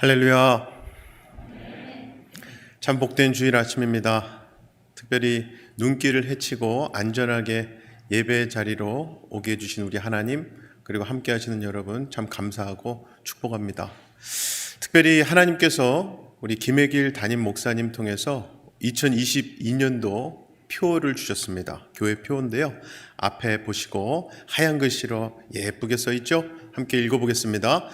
할렐루야. 참 복된 주일 아침입니다. 특별히 눈길을 헤치고 안전하게 예배 자리로 오게 해주신 우리 하나님, 그리고 함께 하시는 여러분 참 감사하고 축복합니다. 특별히 하나님께서 우리 김혜길 담임 목사님 통해서 2022년도 표를 주셨습니다. 교회 표인데요, 앞에 보시고 하얀 글씨로 예쁘게 써 있죠? 함께 읽어보겠습니다.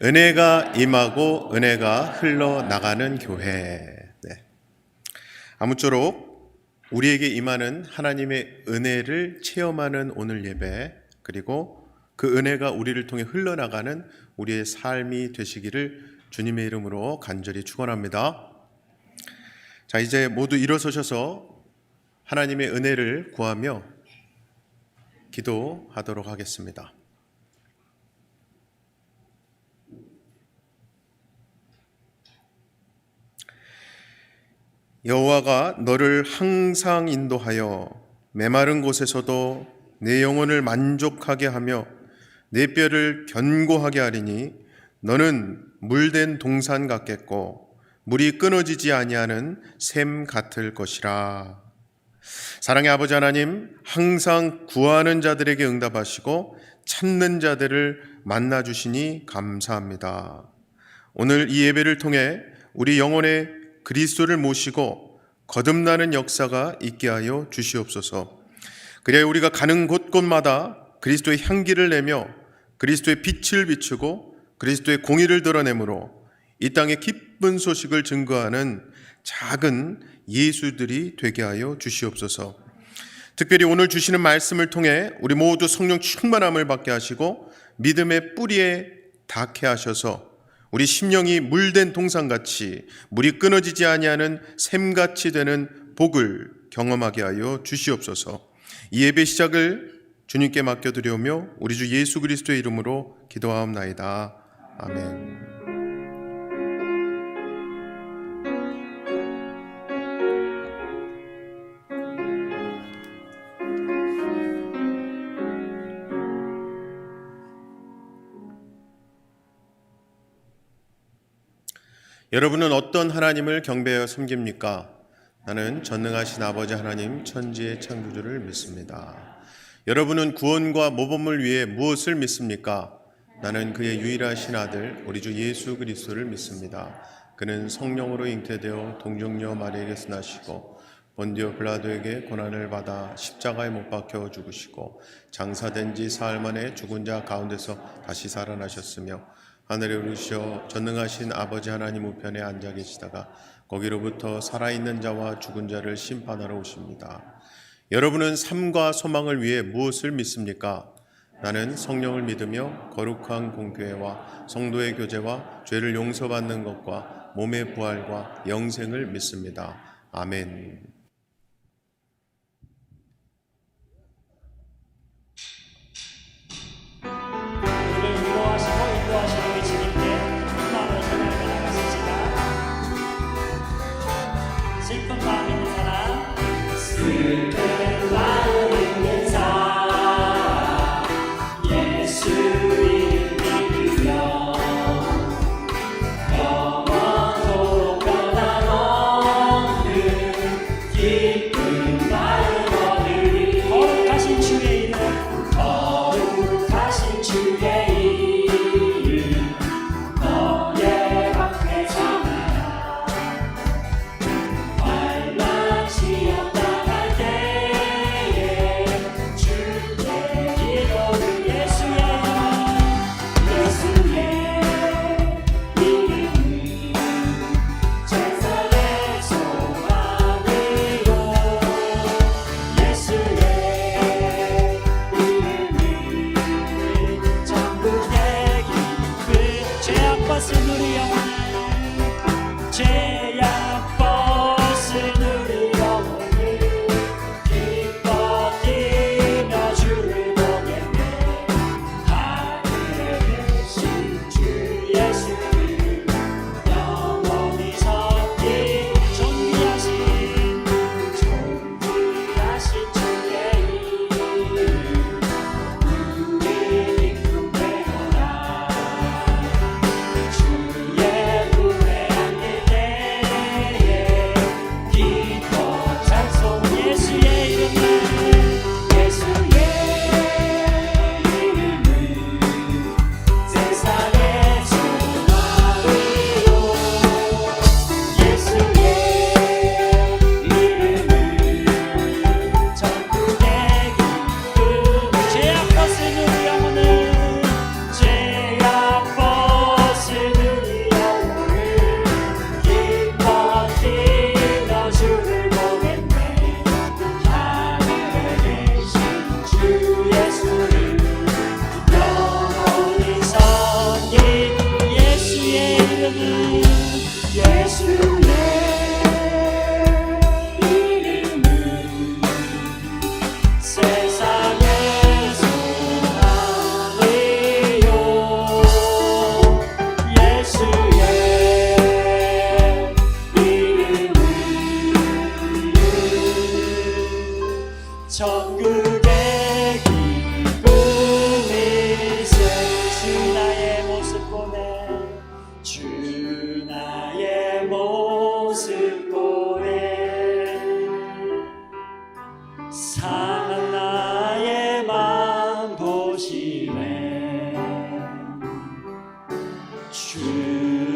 은혜가 임하고 은혜가 흘러나가는 교회. 네. 아무쪼록 우리에게 임하는 하나님의 은혜를 체험하는 오늘 예배, 그리고 그 은혜가 우리를 통해 흘러나가는 우리의 삶이 되시기를 주님의 이름으로 간절히 축원합니다. 자, 이제 모두 일어서셔서 하나님의 은혜를 구하며 기도하도록 하겠습니다. 여호와가 너를 항상 인도하여 메마른 곳에서도 내 영혼을 만족하게 하며 내 뼈를 견고하게 하리니 너는 물된 동산 같겠고 물이 끊어지지 아니하는 샘 같을 것이라. 사랑의 아버지 하나님, 항상 구하는 자들에게 응답하시고 찾는 자들을 만나주시니 감사합니다. 오늘 이 예배를 통해 우리 영혼의 그리스도를 모시고 거듭나는 역사가 있게 하여 주시옵소서. 그래야 우리가 가는 곳곳마다 그리스도의 향기를 내며 그리스도의 빛을 비추고 그리스도의 공의를 드러내므로 이 땅에 기쁜 소식을 증거하는 작은 예수들이 되게 하여 주시옵소서. 특별히 오늘 주시는 말씀을 통해 우리 모두 성령 충만함을 받게 하시고 믿음의 뿌리에 닿게 하셔서 우리 심령이 물된 동산같이 물이 끊어지지 아니하는 샘같이 되는 복을 경험하게 하여 주시옵소서. 이 예배 시작을 주님께 맡겨드리오며 우리 주 예수 그리스도의 이름으로 기도하옵나이다. 아멘. 여러분은 어떤 하나님을 경배하여 섬깁니까? 나는 전능하신 아버지 하나님, 천지의 창조주를 믿습니다. 여러분은 구원과 모범을 위해 무엇을 믿습니까? 나는 그의 유일하신 아들 우리 주 예수 그리스도를 믿습니다. 그는 성령으로 잉태되어 동정녀 마리아에게서 나시고 본디오 빌라도에게 고난을 받아 십자가에 못 박혀 죽으시고 장사된 지 사흘 만에 죽은 자 가운데서 다시 살아나셨으며 하늘에 오르시어 전능하신 아버지 하나님 우편에 앉아 계시다가 거기로부터 살아있는 자와 죽은 자를 심판하러 오십니다. 여러분은 삶과 소망을 위해 무엇을 믿습니까? 나는 성령을 믿으며 거룩한 공교회와 성도의 교제와 죄를 용서받는 것과 몸의 부활과 영생을 믿습니다. 아멘. 주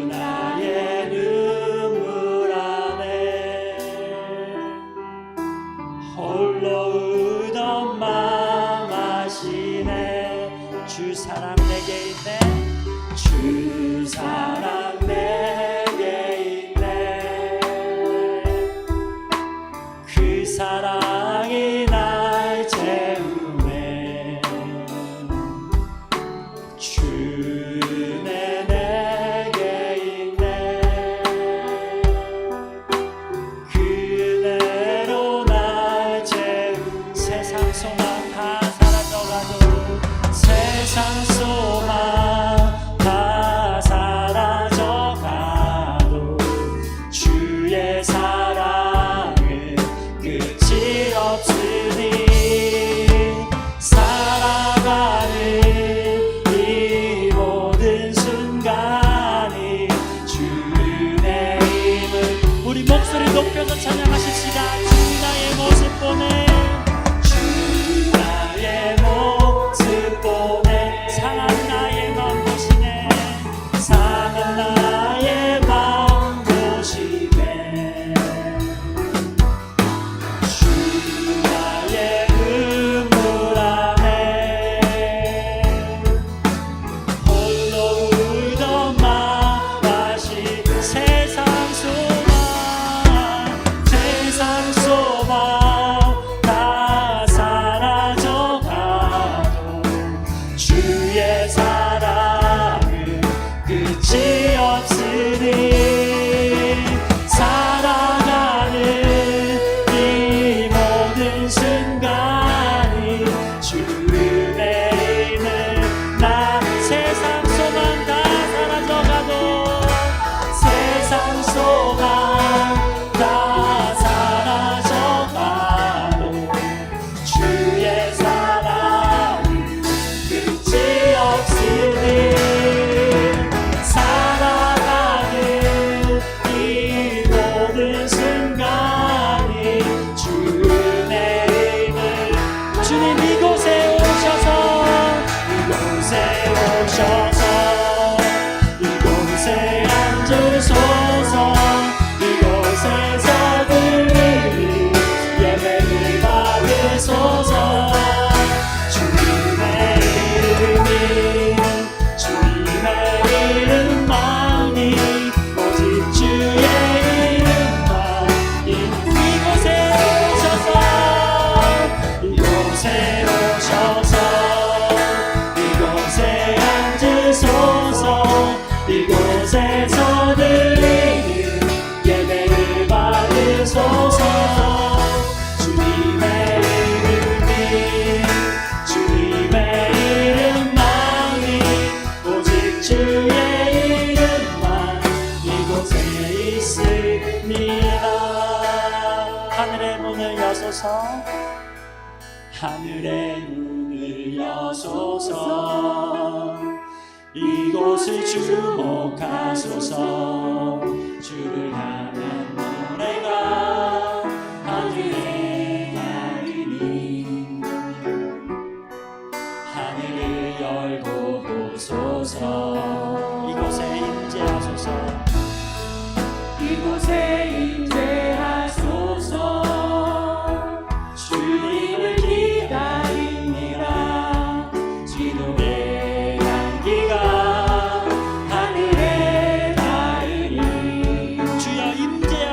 나의 눈물 안에 홀로 울던 맘 아시네. 주 사랑 내게 있네. 주 사랑 내게 있네. 그 사랑이 날 채우네. 주네 내게 있네. 그대로 날 채우. 세상 소망 다 사라져가도 세상 소망 다 사라져가도 주의 사랑은 끝이 없으니 살아가는 이 모든 순간이 주의 힘을. 우리 목소리 높여서 찬양하십시다. 주 나의 모습 보내. 주 나의 모습 보내. 상한 나의 맘 보시네. 상한 나의 맘 보시네. 주 나의 눈물 안에 홀로 울던 맘 다시 세상 소망 다 사라져가도 주의 사랑은 끝이 없으니 살아가는 이 모든 순간이 주의 힘을. 나 세상 소망 다 사라져가도 세상 소망 다 사라져가도 주의 사랑은 끝이 없으니 살아가는 이 모든 순간이 주의 힘을. 주님 이곳에 오셔서 이곳에 앉으소서. 이곳에서 드리는 예배를 받으소서. 주님의 이름만이 오직 주의 이름만. 이곳에 오셔서 이곳에 앉으소서. 이곳에서 드리는 예배를 받으소서. 주님의 이름만이 오직 주의 이름만 이곳에 있습니다. 하늘의 문을 여소서. 하늘의 문을 여소서. 이곳을 주목하소서. 주를 향한 노래가 하늘에 닿으니 하늘을 열고 보소서. 이곳에 임재하소서. 이곳에 임재하소서. 주님을 기다립니다. 기도의 향기가 하늘에 닿으니 주여 임재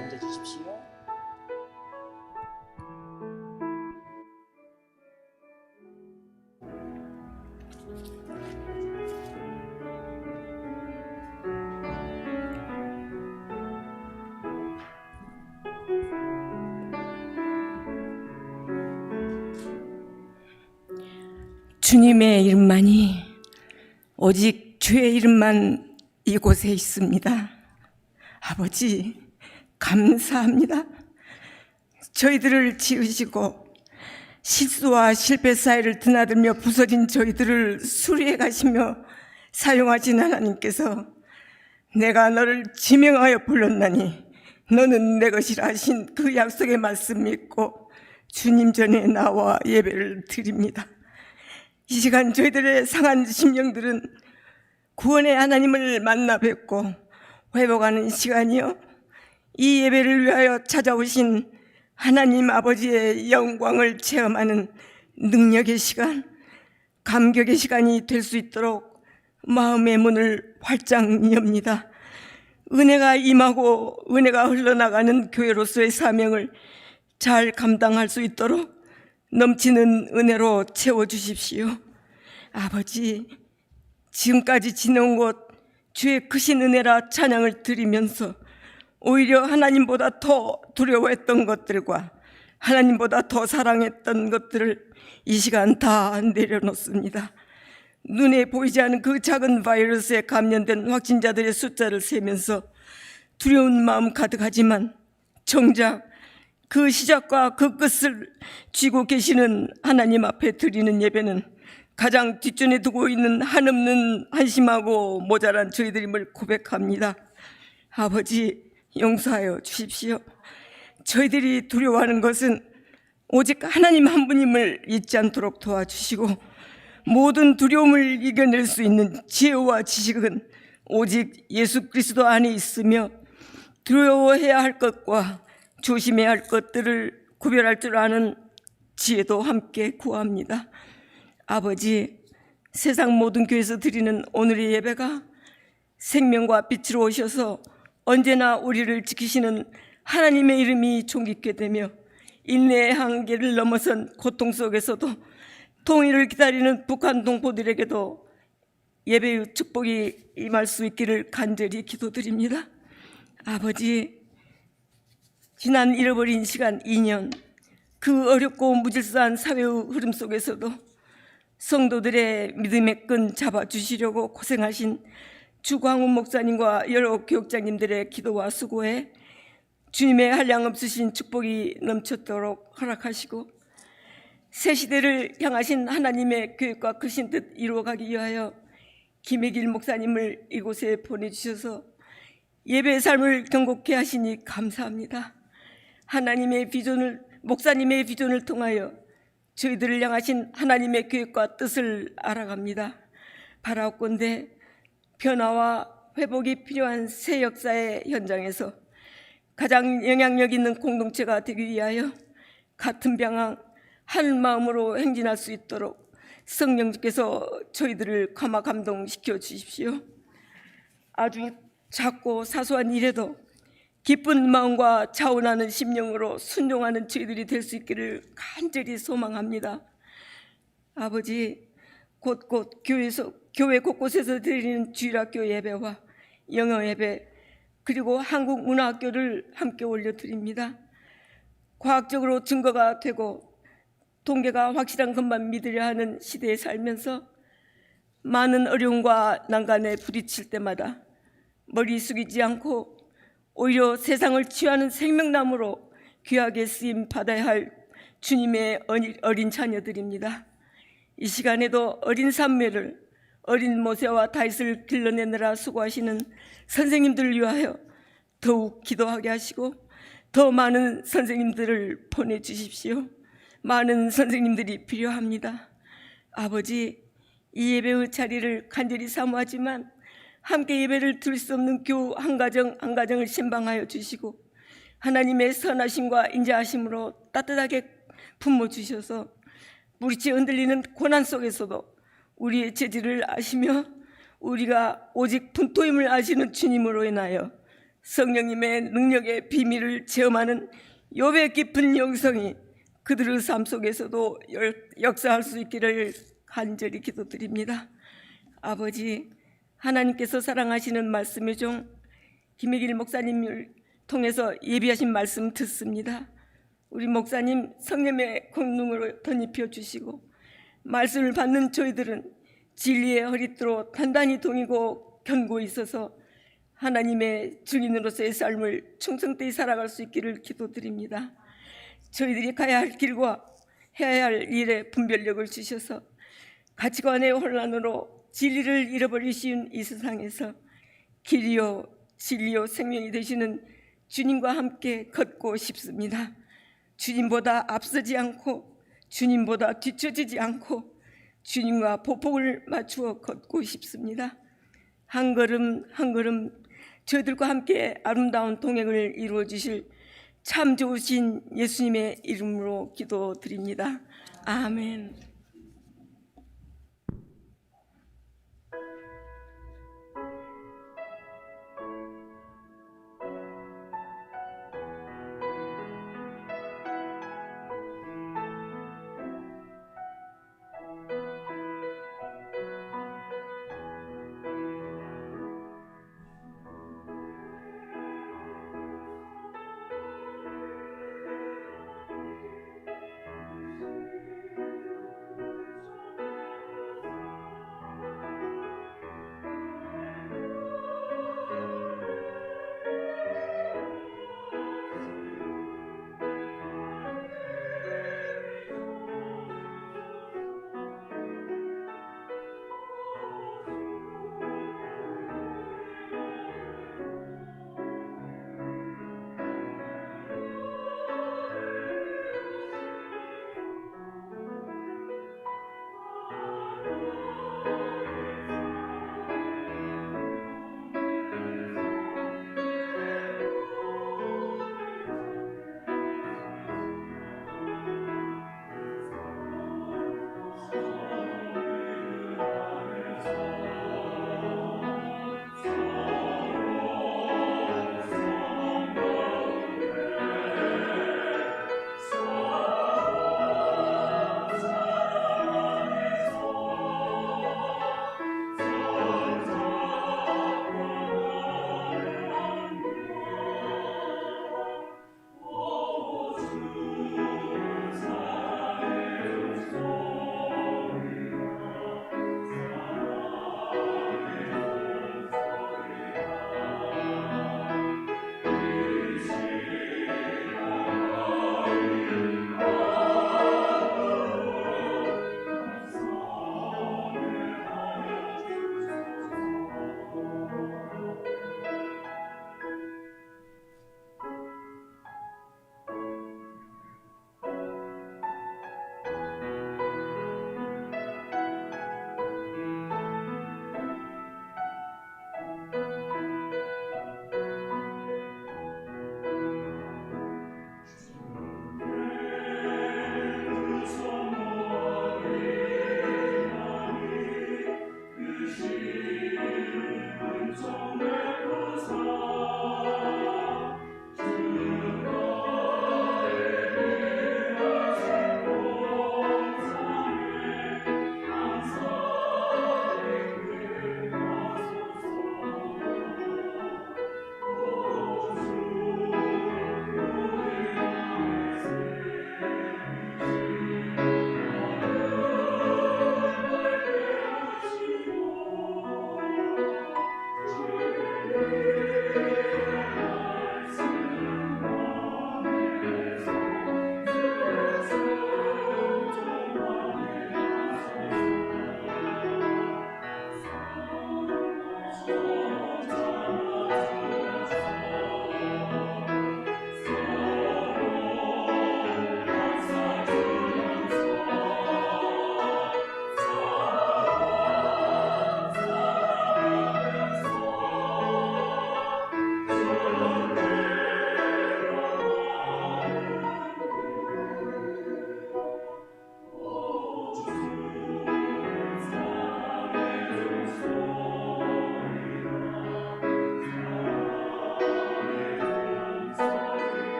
앉아 주십시오. 주님의 이름만이, 오직 주의 이름만 이곳에 있습니다. 아버지, 감사합니다. 저희들을 지으시고 실수와 실패 사이를 드나들며 부서진 저희들을 수리해 가시며 사용하신 하나님께서 내가 너를 지명하여 불렀나니 너는 내 것이라 하신 그 약속의 말씀 믿고 주님 전에 나와 예배를 드립니다. 이 시간 저희들의 상한 심령들은 구원의 하나님을 만나 뵙고 회복하는 시간이요, 이 예배를 위하여 찾아오신 하나님 아버지의 영광을 체험하는 능력의 시간, 감격의 시간이 될 수 있도록 마음의 문을 활짝 엽니다. 은혜가 임하고 은혜가 흘러나가는 교회로서의 사명을 잘 감당할 수 있도록 넘치는 은혜로 채워주십시오. 아버지, 지금까지 지내온 것 주의 크신 은혜라 찬양을 드리면서 오히려 하나님보다 더 두려워했던 것들과 하나님보다 더 사랑했던 것들을 이 시간 다 내려놓습니다. 눈에 보이지 않는 그 작은 바이러스에 감염된 확진자들의 숫자를 세면서 두려운 마음 가득하지만 정작 그 시작과 그 끝을 쥐고 계시는 하나님 앞에 드리는 예배는 가장 뒷전에 두고 있는 한없는 한심하고 모자란 저희들임을 고백합니다. 아버지, 용서하여 주십시오. 저희들이 두려워하는 것은 오직 하나님 한 분임을 잊지 않도록 도와주시고, 모든 두려움을 이겨낼 수 있는 지혜와 지식은 오직 예수 그리스도 안에 있으며, 두려워해야 할 것과 조심해야 할 것들을 구별할 줄 아는 지혜도 함께 구합니다. 아버지, 세상 모든 교회에서 드리는 오늘의 예배가 생명과 빛으로 오셔서 언제나 우리를 지키시는 하나님의 이름이 존귀케 되며, 인내의 한계를 넘어선 고통 속에서도 통일을 기다리는 북한 동포들에게도 예배의 축복이 임할 수 있기를 간절히 기도드립니다. 아버지, 지난 잃어버린 시간 2년, 그 어렵고 무질서한 사회의 흐름 속에서도 성도들의 믿음의 끈 잡아주시려고 고생하신 주광훈 목사님과 여러 교육장님들의 기도와 수고에 주님의 한량없으신 축복이 넘쳤도록 허락하시고, 새 시대를 향하신 하나님의 계획과 크신 뜻 이루어가기 위하여 김혜길 목사님을 이곳에 보내주셔서 예배의 삶을 경고케 하시니 감사합니다. 하나님의 비전을, 목사님의 비전을 통하여 저희들을 향하신 하나님의 계획과 뜻을 알아갑니다. 바라옵건대 변화와 회복이 필요한 새 역사의 현장에서 가장 영향력 있는 공동체가 되기 위하여 같은 방향, 한 마음으로 행진할 수 있도록 성령님께서 저희들을 감화 감동시켜 주십시오. 아주 작고 사소한 일에도 기쁜 마음과 자원하는 심령으로 순종하는 저희들이 될 수 있기를 간절히 소망합니다. 아버지, 곳곳 교회 곳곳에서 드리는 주일학교 예배와 영어 예배, 그리고 한국문화학교를 함께 올려드립니다. 과학적으로 증거가 되고 통계가 확실한 것만 믿으려 하는 시대에 살면서 많은 어려움과 난간에 부딪힐 때마다 머리 숙이지 않고 오히려 세상을 치유하는 생명나무로 귀하게 쓰임 받아야 할 주님의 어린 자녀들입니다. 이 시간에도 어린 삼매를, 어린 모세와 다윗을 길러내느라 수고하시는 선생님들을 위하여 더욱 기도하게 하시고 더 많은 선생님들을 보내주십시오. 많은 선생님들이 필요합니다. 아버지, 이 예배의 자리를 간절히 사모하지만 함께 예배를 드릴 수 없는 교우 한 가정 한 가정을 신방하여 주시고 하나님의 선하심과 인자하심으로 따뜻하게 품어주셔서 무리치 흔들리는 고난 속에서도 우리의 죄질을 아시며 우리가 오직 분토임을 아시는 주님으로 인하여 성령님의 능력의 비밀을 체험하는 요배 깊은 영성이 그들의 삶 속에서도 역사할 수 있기를 간절히 기도드립니다. 아버지, 하나님께서 사랑하시는 말씀의 종 김혜길 목사님을 통해서 예비하신 말씀 듣습니다. 우리 목사님 성령의 권능으로 덧입혀 주시고 말씀을 받는 저희들은 진리의 허리띠로 단단히 동이고 견고히 있어서 하나님의 증인으로서의 삶을 충성되이 살아갈 수 있기를 기도드립니다. 저희들이 가야 할 길과 해야 할 일에 분별력을 주셔서 가치관의 혼란으로 진리를 잃어버리신 이 세상에서 길이요 진리요 생명이 되시는 주님과 함께 걷고 싶습니다. 주님보다 앞서지 않고 주님보다 뒤처지지 않고 주님과 보폭을 맞추어 걷고 싶습니다. 한 걸음 한 걸음 저희들과 함께 아름다운 동행을 이루어 주실 참 좋으신 예수님의 이름으로 기도드립니다. 아멘.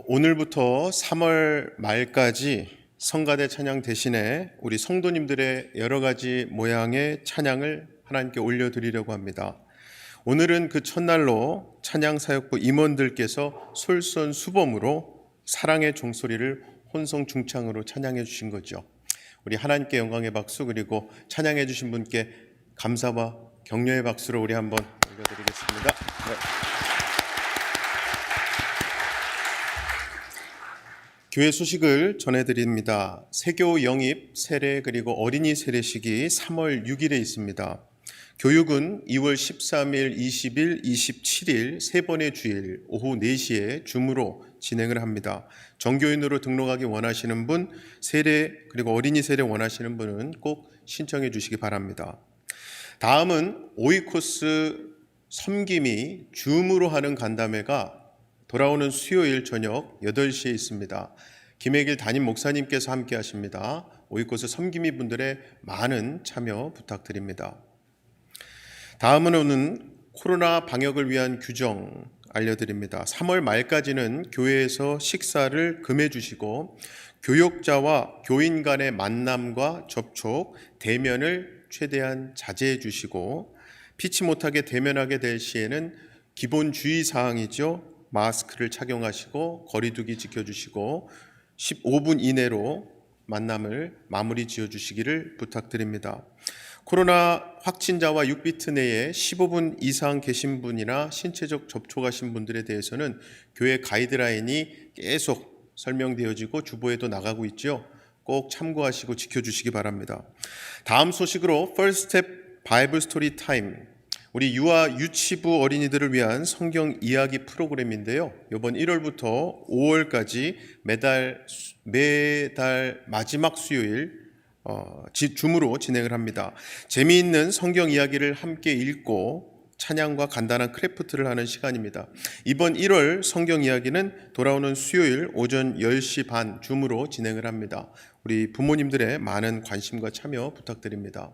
오늘부터 3월 말까지 성가대 찬양 대신에 우리 성도님들의 여러 가지 모양의 찬양을 하나님께 올려드리려고 합니다. 오늘은 그 첫날로 찬양사역부 임원들께서 솔선수범으로 사랑의 종소리를 혼성중창으로 찬양해 주신 거죠. 우리 하나님께 영광의 박수, 그리고 찬양해 주신 분께 감사와 격려의 박수로 우리 한번 올려드리겠습니다. 네. 교회 소식을 전해드립니다. 세교 영입 세례 그리고 어린이 세례식이 3월 6일에 있습니다. 교육은 2월 13일, 20일, 27일 세 번의 주일 오후 4시에 줌으로 진행을 합니다. 정교인으로 등록하기 원하시는 분, 세례 그리고 어린이 세례 원하시는 분은 꼭 신청해 주시기 바랍니다. 다음은 오이코스 섬김이 줌으로 하는 간담회가 돌아오는 수요일 저녁 8시에 있습니다. 김혜길 담임 목사님께서 함께 하십니다. 오이코스 섬김이 분들의 많은 참여 부탁드립니다. 다음으로는 코로나 방역을 위한 규정 알려드립니다. 3월 말까지는 교회에서 식사를 금해 주시고 교역자와 교인 간의 만남과 접촉, 대면을 최대한 자제해 주시고 피치 못하게 대면하게 될 시에는 기본 주의사항이죠. 마스크를 착용하시고 거리두기 지켜주시고 15분 이내로 만남을 마무리 지어주시기를 부탁드립니다. 코로나 확진자와 6비트 내에 15분 이상 계신 분이나 신체적 접촉하신 분들에 대해서는 교회 가이드라인이 계속 설명되어지고 주보에도 나가고 있죠. 꼭 참고하시고 지켜주시기 바랍니다. 다음 소식으로 First Step 바이블 스토리 타임, 우리 유아 유치부 어린이들을 위한 성경 이야기 프로그램인데요. 이번 1월부터 5월까지 매달 마지막 수요일 줌으로 진행을 합니다. 재미있는 성경 이야기를 함께 읽고 찬양과 간단한 크래프트를 하는 시간입니다. 이번 1월 성경 이야기는 돌아오는 수요일 오전 10시 반 줌으로 진행을 합니다. 우리 부모님들의 많은 관심과 참여 부탁드립니다.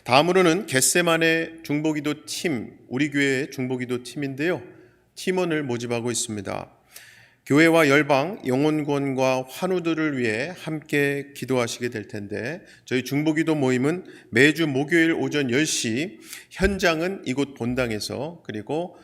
다음으로는 겟세마네 중보기도 팀, 우리 교회의 중보기도 팀인데요. 팀원을 모집하고 있습니다. 교회와 열방, 영혼권과 환우들을 위해 함께 기도하시게 될 텐데 저희 중보기도 모임은 매주 목요일 오전 10시, 현장은 이곳 본당에서, 그리고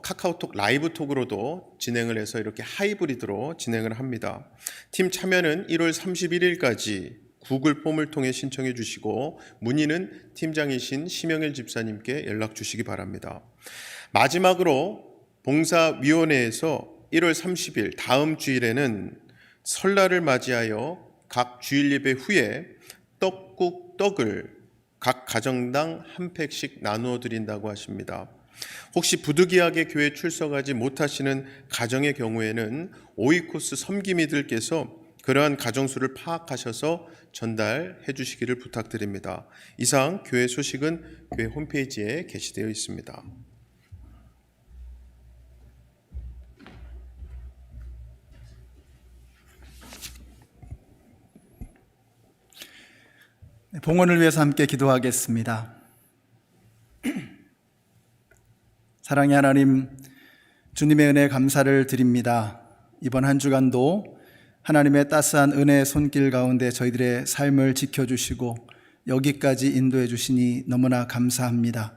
카카오톡 라이브톡으로도 진행을 해서 이렇게 하이브리드로 진행을 합니다. 팀 참여는 1월 31일까지 구글 폼을 통해 신청해 주시고 문의는 팀장이신 심영일 집사님께 연락 주시기 바랍니다. 마지막으로 봉사위원회에서 1월 30일 다음 주일에는 설날을 맞이하여 각 주일 예배 후에 떡을 각 가정당 한 팩씩 나누어 드린다고 하십니다. 혹시 부득이하게 교회 출석하지 못하시는 가정의 경우에는 오이코스 섬김이들께서 그러한 가정수를 파악하셔서 전달해 주시기를 부탁드립니다. 이상 교회 소식은 교회 홈페이지에 게시되어 있습니다. 봉헌을 위해서 함께 기도하겠습니다. 사랑의 하나님, 주님의 은혜에 감사를 드립니다. 이번 한 주간도 하나님의 따스한 은혜의 손길 가운데 저희들의 삶을 지켜주시고 여기까지 인도해 주시니 너무나 감사합니다.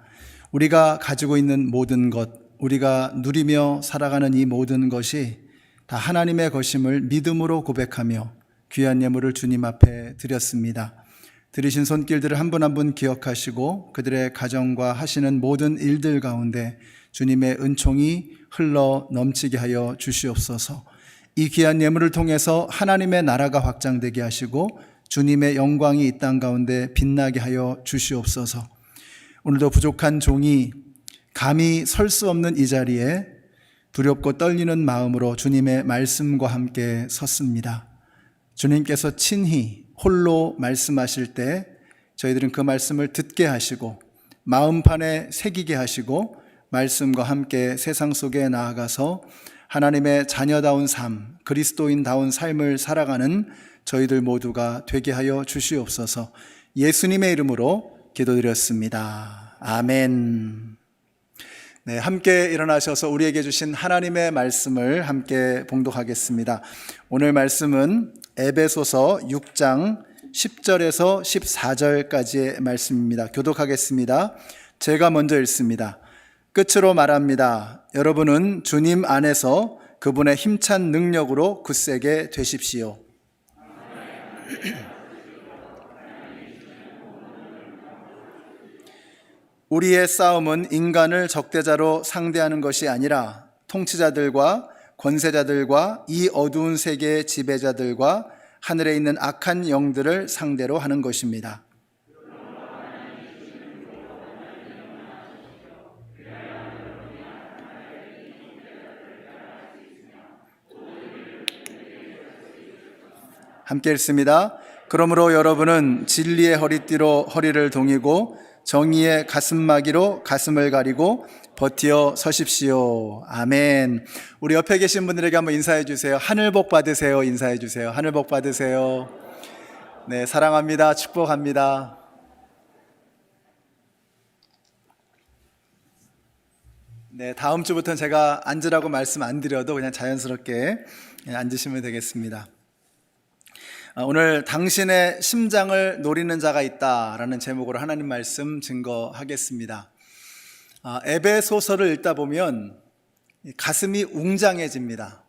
우리가 가지고 있는 모든 것, 우리가 누리며 살아가는 이 모든 것이 다 하나님의 것임을 믿음으로 고백하며 귀한 예물을 주님 앞에 드렸습니다. 들으신 손길들을 한 분 한 분 기억하시고 그들의 가정과 하시는 모든 일들 가운데 주님의 은총이 흘러 넘치게 하여 주시옵소서. 이 귀한 예물을 통해서 하나님의 나라가 확장되게 하시고 주님의 영광이 이 땅 가운데 빛나게 하여 주시옵소서. 오늘도 부족한 종이 감히 설 수 없는 이 자리에 두렵고 떨리는 마음으로 주님의 말씀과 함께 섰습니다. 주님께서 친히 홀로 말씀하실 때 저희들은 그 말씀을 듣게 하시고 마음판에 새기게 하시고 말씀과 함께 세상 속에 나아가서 하나님의 자녀다운 삶, 그리스도인다운 삶을 살아가는 저희들 모두가 되게 하여 주시옵소서. 예수님의 이름으로 기도드렸습니다. 아멘. 네, 함께 일어나셔서 우리에게 주신 하나님의 말씀을 함께 봉독하겠습니다. 오늘 말씀은 에베소서 6장 10절에서 14절까지의 말씀입니다. 교독하겠습니다. 제가 먼저 읽습니다. 끝으로 말합니다. 여러분은 주님 안에서 그분의 힘찬 능력으로 굳세게 되십시오. 우리의 싸움은 인간을 적대자로 상대하는 것이 아니라 통치자들과 권세자들과 이 어두운 세계의 지배자들과 하늘에 있는 악한 영들을 상대로 하는 것입니다. 함께 읽습니다. 그러므로 여러분은 진리의 허리띠로 허리를 동이고 정의의 가슴막이로 가슴을 가리고 버티어 서십시오. 아멘. 우리 옆에 계신 분들에게 한번 인사해 주세요. 하늘 복 받으세요. 인사해 주세요. 하늘 복 받으세요. 네, 사랑합니다. 축복합니다. 네, 다음 주부터는 제가 앉으라고 말씀 안 드려도 그냥 자연스럽게 앉으시면 되겠습니다. 오늘 당신의 심장을 노리는 자가 있다라는 제목으로 하나님 말씀 증거하겠습니다. 에베소서를 읽다 보면 가슴이 웅장해집니다.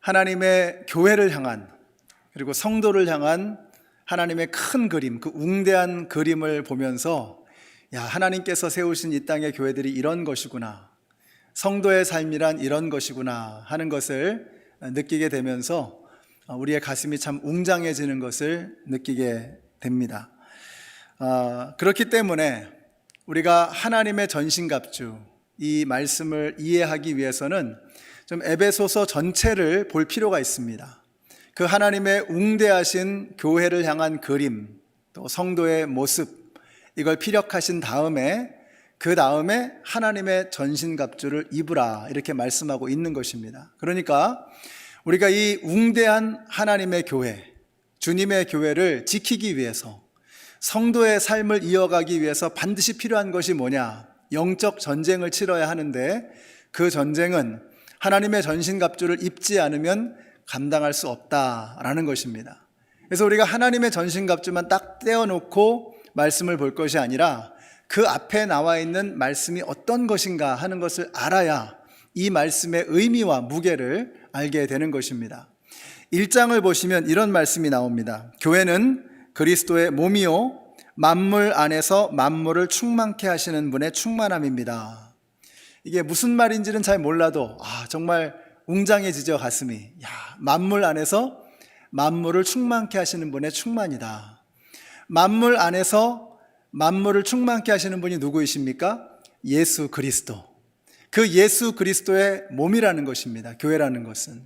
하나님의 교회를 향한 그리고 성도를 향한 하나님의 큰 그림, 그 웅대한 그림을 보면서 야, 하나님께서 세우신 이 땅의 교회들이 이런 것이구나, 성도의 삶이란 이런 것이구나 하는 것을 느끼게 되면서 우리의 가슴이 참 웅장해지는 것을 느끼게 됩니다. 그렇기 때문에 우리가 하나님의 전신갑주, 이 말씀을 이해하기 위해서는 좀 에베소서 전체를 볼 필요가 있습니다. 그 하나님의 웅대하신 교회를 향한 그림, 또 성도의 모습, 이걸 피력하신 다음에 그 다음에 하나님의 전신갑주를 입으라 이렇게 말씀하고 있는 것입니다. 그러니까 우리가 이 웅대한 하나님의 교회, 주님의 교회를 지키기 위해서, 성도의 삶을 이어가기 위해서 반드시 필요한 것이 뭐냐? 영적 전쟁을 치러야 하는데 그 전쟁은 하나님의 전신갑주를 입지 않으면 감당할 수 없다라는 것입니다. 그래서 우리가 하나님의 전신갑주만 딱 떼어놓고 말씀을 볼 것이 아니라 그 앞에 나와 있는 말씀이 어떤 것인가 하는 것을 알아야 이 말씀의 의미와 무게를 알게 되는 것입니다. 1장을 보시면 이런 말씀이 나옵니다. 교회는 그리스도의 몸이요 만물 안에서 만물을 충만케 하시는 분의 충만함입니다. 이게 무슨 말인지는 잘 몰라도 정말 웅장해지죠, 가슴이. 야, 만물 안에서 만물을 충만케 하시는 분의 충만이다. 만물 안에서 만물을 충만케 하시는 분이 누구이십니까? 예수 그리스도. 그 예수 그리스도의 몸이라는 것입니다. 교회라는 것은.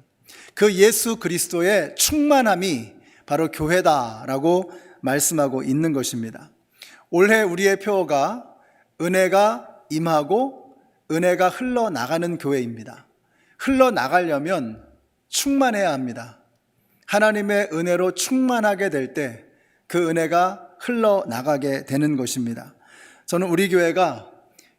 그 예수 그리스도의 충만함이 바로 교회다라고 말씀하고 있는 것입니다. 올해 우리의 표어가 은혜가 임하고 은혜가 흘러나가는 교회입니다. 흘러나가려면 충만해야 합니다. 하나님의 은혜로 충만하게 될 때 그 은혜가 흘러나가게 되는 것입니다. 저는 우리 교회가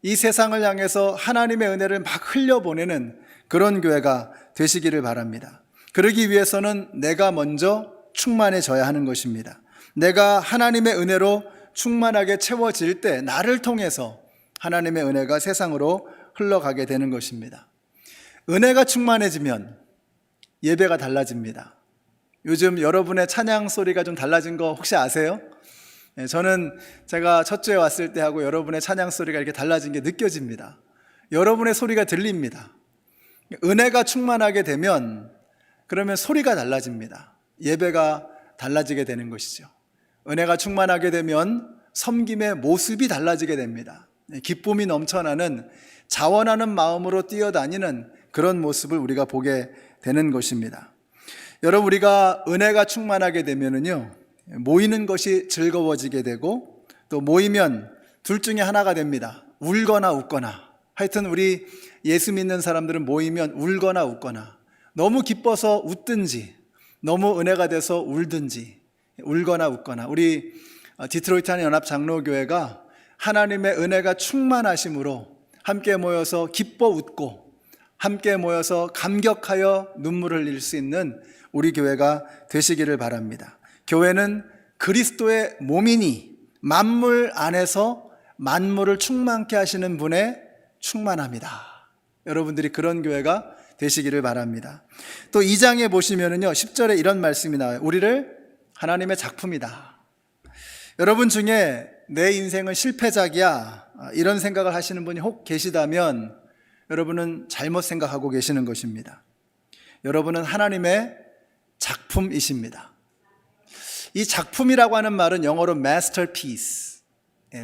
이 세상을 향해서 하나님의 은혜를 막 흘려보내는 그런 교회가 되시기를 바랍니다. 그러기 위해서는 내가 먼저 충만해져야 하는 것입니다. 내가 하나님의 은혜로 충만하게 채워질 때 나를 통해서 하나님의 은혜가 세상으로 흘러가게 되는 것입니다. 은혜가 충만해지면 예배가 달라집니다. 요즘 여러분의 찬양 소리가 좀 달라진 거 혹시 아세요? 저는 제가 첫 주에 왔을 때하고 여러분의 찬양 소리가 이렇게 달라진 게 느껴집니다. 여러분의 소리가 들립니다. 은혜가 충만하게 되면 그러면 소리가 달라집니다. 예배가 달라지게 되는 것이죠. 은혜가 충만하게 되면 섬김의 모습이 달라지게 됩니다. 기쁨이 넘쳐나는 자원하는 마음으로 뛰어다니는 그런 모습을 우리가 보게 되는 것입니다. 여러분, 우리가 은혜가 충만하게 되면은요, 모이는 것이 즐거워지게 되고 또 모이면 둘 중에 하나가 됩니다. 울거나 웃거나. 하여튼 우리 예수 믿는 사람들은 모이면 울거나 웃거나, 너무 기뻐서 웃든지 너무 은혜가 돼서 울든지, 울거나 웃거나. 우리 디트로이트 한인연합 장로교회가 하나님의 은혜가 충만하심으로 함께 모여서 기뻐 웃고 함께 모여서 감격하여 눈물을 흘릴 수 있는 우리 교회가 되시기를 바랍니다. 교회는 그리스도의 몸이니 만물 안에서 만물을 충만케 하시는 분의 충만합니다. 여러분들이 그런 교회가 되시기를 바랍니다. 또 2장에 보시면은요, 10절에 이런 말씀이 나와요. 우리를 하나님의 작품이다. 여러분 중에 내 인생은 실패작이야, 이런 생각을 하시는 분이 혹 계시다면 여러분은 잘못 생각하고 계시는 것입니다. 여러분은 하나님의 작품이십니다. 이 작품이라고 하는 말은 영어로 masterpiece,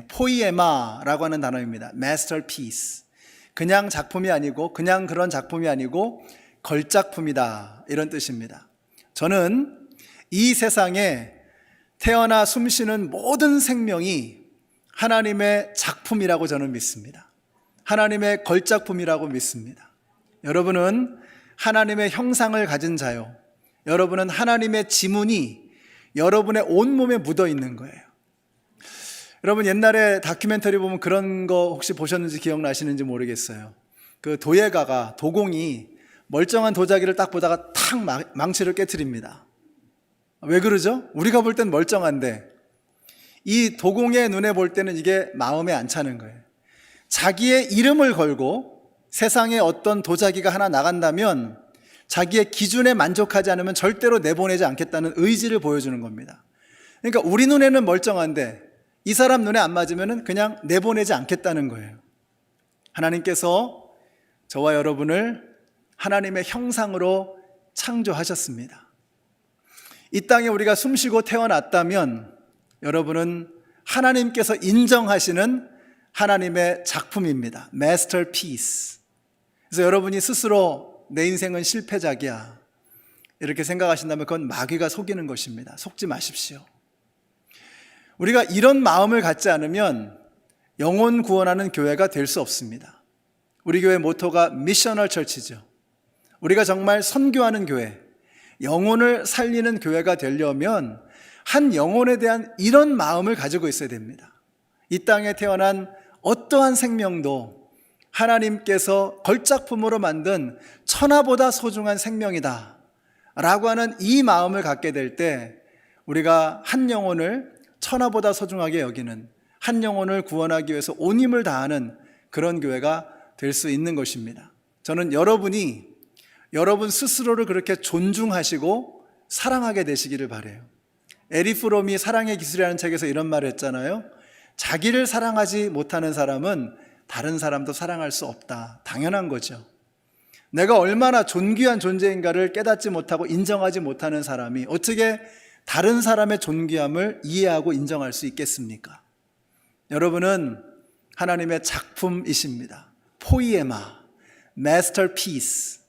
포이에마라고 하는 단어입니다. masterpiece. 그냥 작품이 아니고, 그냥 그런 작품이 아니고 걸작품이다, 이런 뜻입니다. 저는 이 세상에 태어나 숨쉬는 모든 생명이 하나님의 작품이라고 저는 믿습니다. 하나님의 걸작품이라고 믿습니다. 여러분은 하나님의 형상을 가진 자요, 여러분은 하나님의 지문이 여러분의 온몸에 묻어 있는 거예요. 여러분 옛날에 다큐멘터리 보면 그런 거 혹시 보셨는지 기억나시는지 모르겠어요. 그 도예가가, 도공이 멀쩡한 도자기를 딱 보다가 탁 망치를 깨트립니다. 왜 그러죠? 우리가 볼 땐 멀쩡한데 이 도공의 눈에 볼 때는 이게 마음에 안 차는 거예요. 자기의 이름을 걸고 세상에 어떤 도자기가 하나 나간다면 자기의 기준에 만족하지 않으면 절대로 내보내지 않겠다는 의지를 보여주는 겁니다. 그러니까 우리 눈에는 멀쩡한데 이 사람 눈에 안 맞으면 그냥 내보내지 않겠다는 거예요. 하나님께서 저와 여러분을 하나님의 형상으로 창조하셨습니다. 이 땅에 우리가 숨쉬고 태어났다면 여러분은 하나님께서 인정하시는 하나님의 작품입니다. masterpiece. 그래서 여러분이 스스로 내 인생은 실패작이야, 이렇게 생각하신다면 그건 마귀가 속이는 것입니다. 속지 마십시오. 우리가 이런 마음을 갖지 않으면 영혼 구원하는 교회가 될 수 없습니다. 우리 교회 모토가 미셔널 처치죠. 우리가 정말 선교하는 교회, 영혼을 살리는 교회가 되려면 한 영혼에 대한 이런 마음을 가지고 있어야 됩니다. 이 땅에 태어난 어떠한 생명도 하나님께서 걸작품으로 만든 천하보다 소중한 생명이다 라고 하는 이 마음을 갖게 될 때 우리가 한 영혼을 천하보다 소중하게 여기는, 한 영혼을 구원하기 위해서 온 힘을 다하는 그런 교회가 될 수 있는 것입니다. 저는 여러분이 여러분 스스로를 그렇게 존중하시고 사랑하게 되시기를 바라요. 에리 프롬이 사랑의 기술이라는 책에서 이런 말을 했잖아요. 자기를 사랑하지 못하는 사람은 다른 사람도 사랑할 수 없다. 당연한 거죠. 내가 얼마나 존귀한 존재인가를 깨닫지 못하고 인정하지 못하는 사람이 어떻게 다른 사람의 존귀함을 이해하고 인정할 수 있겠습니까? 여러분은 하나님의 작품이십니다. 포이에마, masterpiece.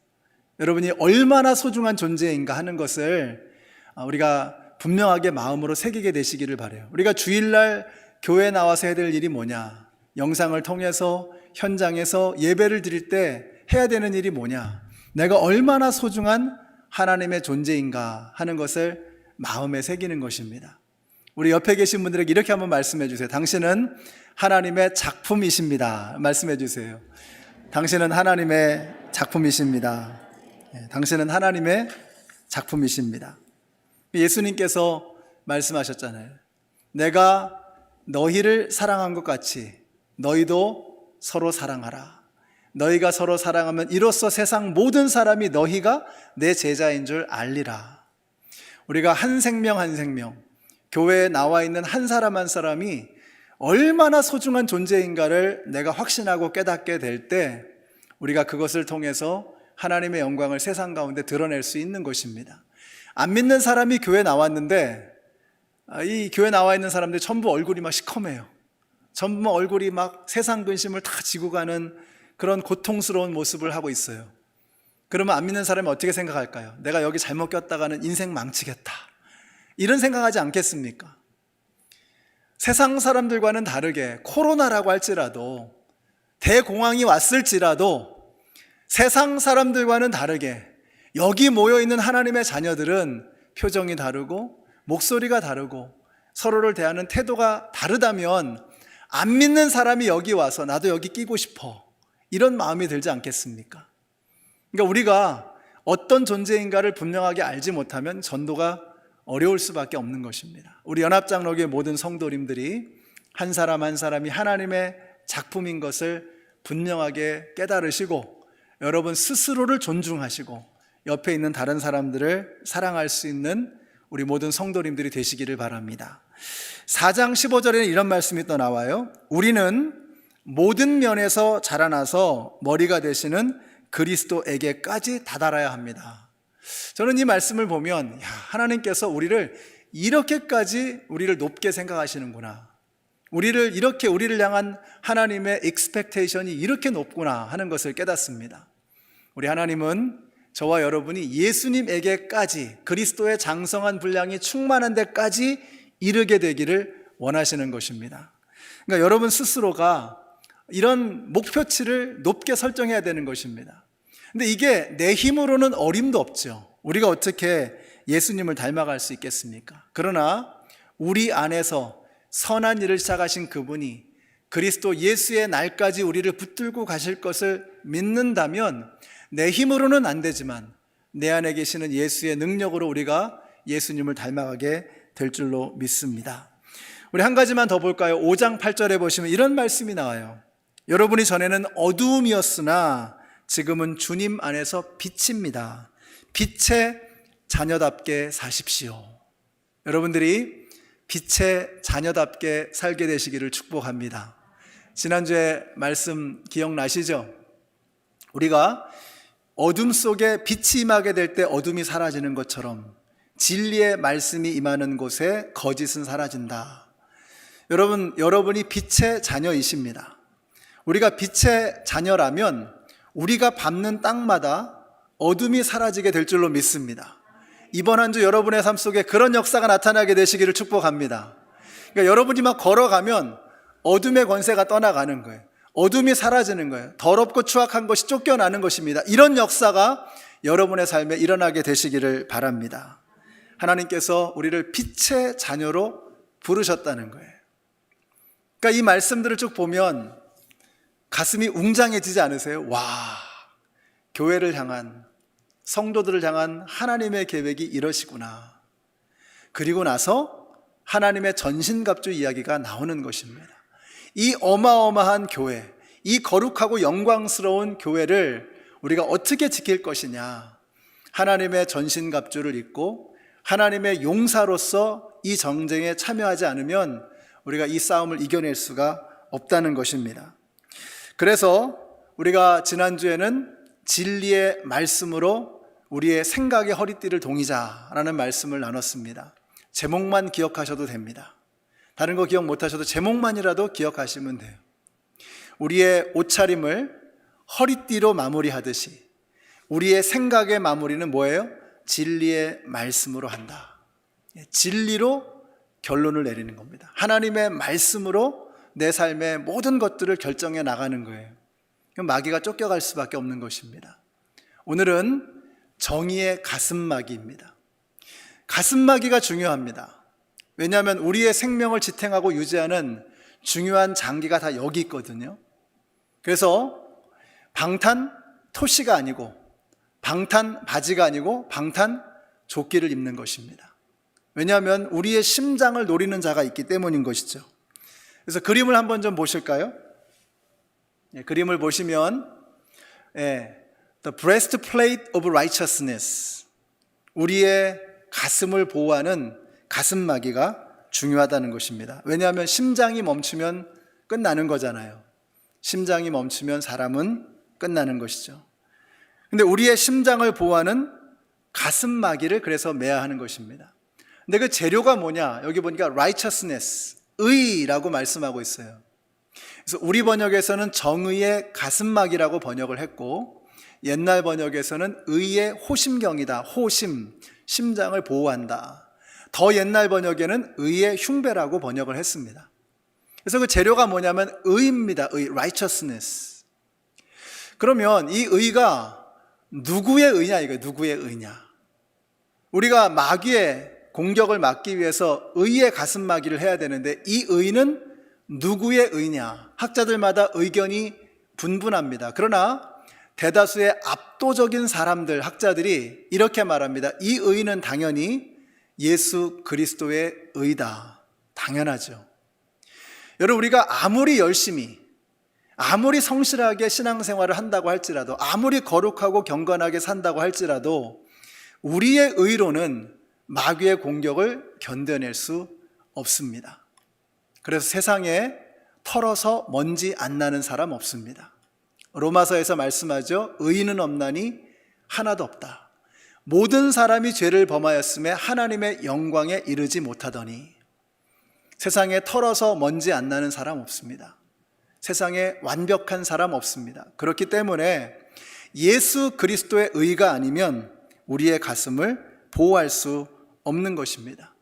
여러분이 얼마나 소중한 존재인가 하는 것을 우리가 분명하게 마음으로 새기게 되시기를 바라요. 우리가 주일날 교회에 나와서 해야 될 일이 뭐냐? 영상을 통해서 현장에서 예배를 드릴 때 해야 되는 일이 뭐냐? 내가 얼마나 소중한 하나님의 존재인가 하는 것을 마음에 새기는 것입니다. 우리 옆에 계신 분들에게 이렇게 한번 말씀해 주세요. 당신은 하나님의 작품이십니다. 말씀해 주세요. 당신은 하나님의 작품이십니다. 당신은 하나님의 작품이십니다. 예수님께서 말씀하셨잖아요. 내가 너희를 사랑한 것 같이 너희도 서로 사랑하라. 너희가 서로 사랑하면 이로써 세상 모든 사람이 너희가 내 제자인 줄 알리라. 우리가 한 생명 한 생명, 교회에 나와 있는 한 사람 한 사람이 얼마나 소중한 존재인가를 내가 확신하고 깨닫게 될 때 우리가 그것을 통해서 하나님의 영광을 세상 가운데 드러낼 수 있는 것입니다. 안 믿는 사람이 교회에 나왔는데 이 교회에 나와 있는 사람들이 전부 얼굴이 막 시커매요. 전부 얼굴이 막 세상 근심을 다 지고 가는 그런 고통스러운 모습을 하고 있어요. 그러면 안 믿는 사람이 어떻게 생각할까요? 내가 여기 잘못 꼈다가는 인생 망치겠다, 이런 생각하지 않겠습니까? 세상 사람들과는 다르게 코로나라고 할지라도, 대공황이 왔을지라도 세상 사람들과는 다르게 여기 모여있는 하나님의 자녀들은 표정이 다르고 목소리가 다르고 서로를 대하는 태도가 다르다면 안 믿는 사람이 여기 와서 나도 여기 끼고 싶어, 이런 마음이 들지 않겠습니까? 그러니까 우리가 어떤 존재인가를 분명하게 알지 못하면 전도가 어려울 수밖에 없는 것입니다. 우리 연합장로교의 모든 성도님들이 한 사람 한 사람이 하나님의 작품인 것을 분명하게 깨달으시고 여러분 스스로를 존중하시고 옆에 있는 다른 사람들을 사랑할 수 있는 우리 모든 성도님들이 되시기를 바랍니다. 4장 15절에는 이런 말씀이 또 나와요. 우리는 모든 면에서 자라나서 머리가 되시는 그리스도에게까지 다다라야 합니다. 저는 이 말씀을 보면 하나님께서 우리를 이렇게까지 우리를 높게 생각하시는구나, 우리를 향한 하나님의 expectation이 이렇게 높구나 하는 것을 깨닫습니다. 우리 하나님은 저와 여러분이 예수님에게까지 그리스도의 장성한 분량이 충만한 데까지 이르게 되기를 원하시는 것입니다. 그러니까 여러분 스스로가 이런 목표치를 높게 설정해야 되는 것입니다. 근데 이게 내 힘으로는 어림도 없죠. 우리가 어떻게 예수님을 닮아갈 수 있겠습니까? 그러나 우리 안에서 선한 일을 시작하신 그분이 그리스도 예수의 날까지 우리를 붙들고 가실 것을 믿는다면 내 힘으로는 안 되지만 내 안에 계시는 예수의 능력으로 우리가 예수님을 닮아가게 될 줄로 믿습니다. 우리 한 가지만 더 볼까요? 5장 8절에 보시면 이런 말씀이 나와요. 여러분이 전에는 어두움이었으나 지금은 주님 안에서 빛입니다. 빛의 자녀답게 사십시오. 여러분들이 빛의 자녀답게 살게 되시기를 축복합니다. 지난주에 말씀 기억나시죠? 우리가 어둠 속에 빛이 임하게 될 때 어둠이 사라지는 것처럼 진리의 말씀이 임하는 곳에 거짓은 사라진다. 여러분이 빛의 자녀이십니다. 우리가 빛의 자녀라면 우리가 밟는 땅마다 어둠이 사라지게 될 줄로 믿습니다. 이번 한 주 여러분의 삶 속에 그런 역사가 나타나게 되시기를 축복합니다. 그러니까 여러분이 막 걸어가면 어둠의 권세가 떠나가는 거예요. 어둠이 사라지는 거예요. 더럽고 추악한 것이 쫓겨나는 것입니다. 이런 역사가 여러분의 삶에 일어나게 되시기를 바랍니다. 하나님께서 우리를 빛의 자녀로 부르셨다는 거예요. 그러니까 이 말씀들을 쭉 보면 가슴이 웅장해지지 않으세요? 와, 교회를 향한, 성도들을 향한 하나님의 계획이 이러시구나. 그리고 나서 하나님의 전신갑주 이야기가 나오는 것입니다. 이 어마어마한 교회, 이 거룩하고 영광스러운 교회를 우리가 어떻게 지킬 것이냐. 하나님의 전신갑주를 입고 하나님의 용사로서 이 전쟁에 참여하지 않으면 우리가 이 싸움을 이겨낼 수가 없다는 것입니다. 그래서 우리가 지난주에는 진리의 말씀으로 우리의 생각의 허리띠를 동이자라는 말씀을 나눴습니다. 제목만 기억하셔도 됩니다. 다른 거 기억 못하셔도 제목만이라도 기억하시면 돼요. 우리의 옷차림을 허리띠로 마무리하듯이 우리의 생각의 마무리는 뭐예요? 진리의 말씀으로 한다. 진리로 결론을 내리는 겁니다. 하나님의 말씀으로 내 삶의 모든 것들을 결정해 나가는 거예요. 그럼 마귀가 쫓겨갈 수밖에 없는 것입니다. 오늘은 정의의 가슴마귀입니다. 가슴마귀가 중요합니다. 왜냐하면 우리의 생명을 지탱하고 유지하는 중요한 장기가 다 여기 있거든요. 그래서 방탄 토시가 아니고 방탄 바지가 아니고 방탄 조끼를 입는 것입니다. 왜냐하면 우리의 심장을 노리는 자가 있기 때문인 것이죠. 그래서 그림을 한번 좀 보실까요? 그림을 보시면 The breastplate of righteousness, 우리의 가슴을 보호하는 가슴마귀가 중요하다는 것입니다. 왜냐하면 심장이 멈추면 끝나는 거잖아요. 심장이 멈추면 사람은 끝나는 것이죠. 근데 우리의 심장을 보호하는 가슴마귀를 그래서 매야 하는 것입니다. 근데 그 재료가 뭐냐? 여기 보니까 righteousness, 의라고 말씀하고 있어요. 그래서 우리 번역에서는 정의의 가슴마귀라고 번역을 했고 옛날 번역에서는 의의 호심경이다. 호심, 심장을 보호한다. 더 옛날 번역에는 의의 흉배라고 번역을 했습니다. 그래서 그 재료가 뭐냐면 의입니다. 의, righteousness. 그러면 이 의가 누구의 의냐 이거예요. 누구의 의냐. 우리가 마귀의 공격을 막기 위해서 의의 가슴마귀를 해야 되는데 이 의는 누구의 의냐. 학자들마다 의견이 분분합니다. 그러나 대다수의 압도적인 사람들, 학자들이 이렇게 말합니다. 이 의는 당연히 예수 그리스도의 의다. 당연하죠. 여러분, 우리가 아무리 열심히, 아무리 성실하게 신앙생활을 한다고 할지라도, 아무리 거룩하고 경건하게 산다고 할지라도 우리의 의로는 마귀의 공격을 견뎌낼 수 없습니다. 그래서 세상에 털어서 먼지 안 나는 사람 없습니다. 로마서에서 말씀하죠. 의인은 없나니 하나도 없다. 모든 사람이 죄를 범하였음에 하나님의 영광에 이르지 못하더니. 세상에 털어서 먼지 안 나는 사람 없습니다. 세상에 완벽한 사람 없습니다. 그렇기 때문에 예수 그리스도의 의가 아니면 우리의 가슴을 보호할 수 없는 것입니다.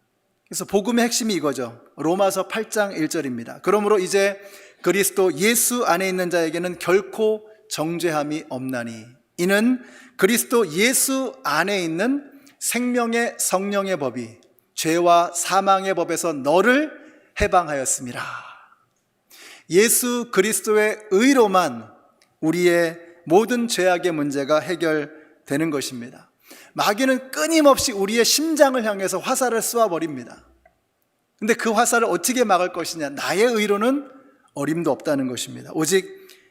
그래서 복음의 핵심이 이거죠. 로마서 8장 1절입니다. 그러므로 이제 그리스도 예수 안에 있는 자에게는 결코 정죄함이 없나니 이는 그리스도 예수 안에 있는 생명의 성령의 법이 죄와 사망의 법에서 너를 해방하였음이라. 예수 그리스도의 의로만 우리의 모든 죄악의 문제가 해결되는 것입니다. 마귀는 끊임없이 우리의 심장을 향해서 화살을 쏘아버립니다. 근데 그 화살을 어떻게 막을 것이냐? 나의 의로는 어림도 없다는 것입니다. 오직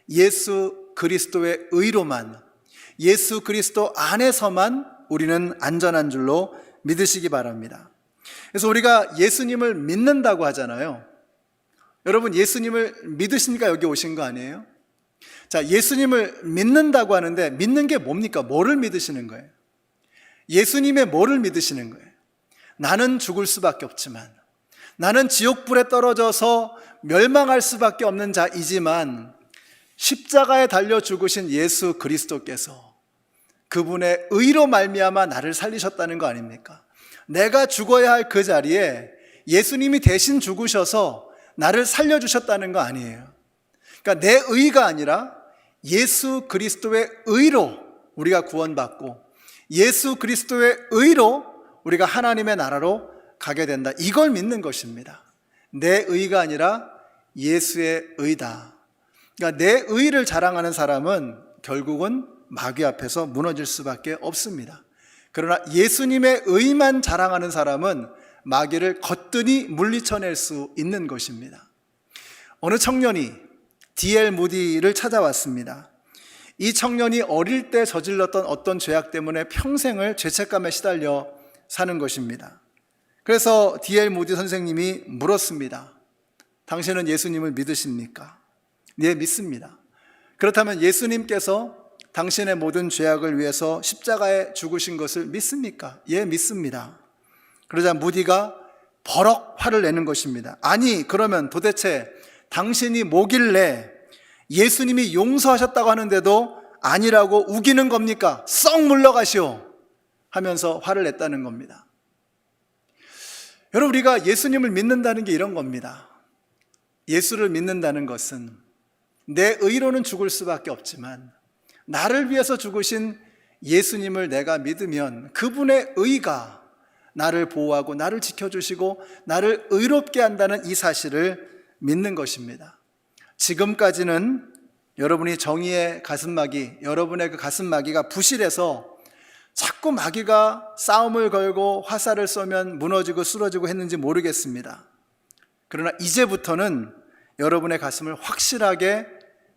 예수 그리스도의 의로만, 예수 그리스도 안에서만 우리는 안전한 줄로 믿으시기 바랍니다. 그래서 우리가 예수님을 믿는다고 하잖아요. 여러분, 예수님을 믿으시니까 여기 오신 거 아니에요? 자, 예수님을 믿는다고 하는데 믿는 게 뭡니까? 뭐를 믿으시는 거예요? 예수님의 뭐를 믿으시는 거예요? 나는 죽을 수밖에 없지만, 나는 지옥불에 떨어져서 멸망할 수밖에 없는 자이지만 십자가에 달려 죽으신 예수 그리스도께서 그분의 의로 말미암아 나를 살리셨다는 거 아닙니까? 내가 죽어야 할 그 자리에 예수님이 대신 죽으셔서 나를 살려주셨다는 거 아니에요. 그러니까 내 의가 아니라 예수 그리스도의 의로 우리가 구원받고 예수 그리스도의 의로 우리가 하나님의 나라로 가게 된다. 이걸 믿는 것입니다. 내 의가 아니라 예수의 의다. 그러니까 내 의를 자랑하는 사람은 결국은 마귀 앞에서 무너질 수밖에 없습니다. 그러나 예수님의 의만 자랑하는 사람은 마귀를 거뜬히 물리쳐낼 수 있는 것입니다. 어느 청년이 D.L. 무디를 찾아왔습니다. 이 청년이 어릴 때 저질렀던 어떤 죄악 때문에 평생을 죄책감에 시달려 사는 것입니다. 그래서 D.L. 무디 선생님이 물었습니다. 당신은 예수님을 믿으십니까? 네, 믿습니다. 그렇다면 예수님께서 당신의 모든 죄악을 위해서 십자가에 죽으신 것을 믿습니까? 예, 믿습니다. 그러자 무디가 버럭 화를 내는 것입니다. 아니, 그러면 도대체 당신이 뭐길래 예수님이 용서하셨다고 하는데도 아니라고 우기는 겁니까? 썩 물러가시오 하면서 화를 냈다는 겁니다. 여러분, 우리가 예수님을 믿는다는 게 이런 겁니다. 예수를 믿는다는 것은 내 의로는 죽을 수밖에 없지만 나를 위해서 죽으신 예수님을 내가 믿으면 그분의 의가 나를 보호하고 나를 지켜주시고 나를 의롭게 한다는 이 사실을 믿는 것입니다. 지금까지는 여러분이 정의의 가슴마귀, 여러분의 그 가슴마귀가 부실해서 자꾸 마귀가 싸움을 걸고 화살을 쏘면 무너지고 쓰러지고 했는지 모르겠습니다. 그러나 이제부터는 여러분의 가슴을 확실하게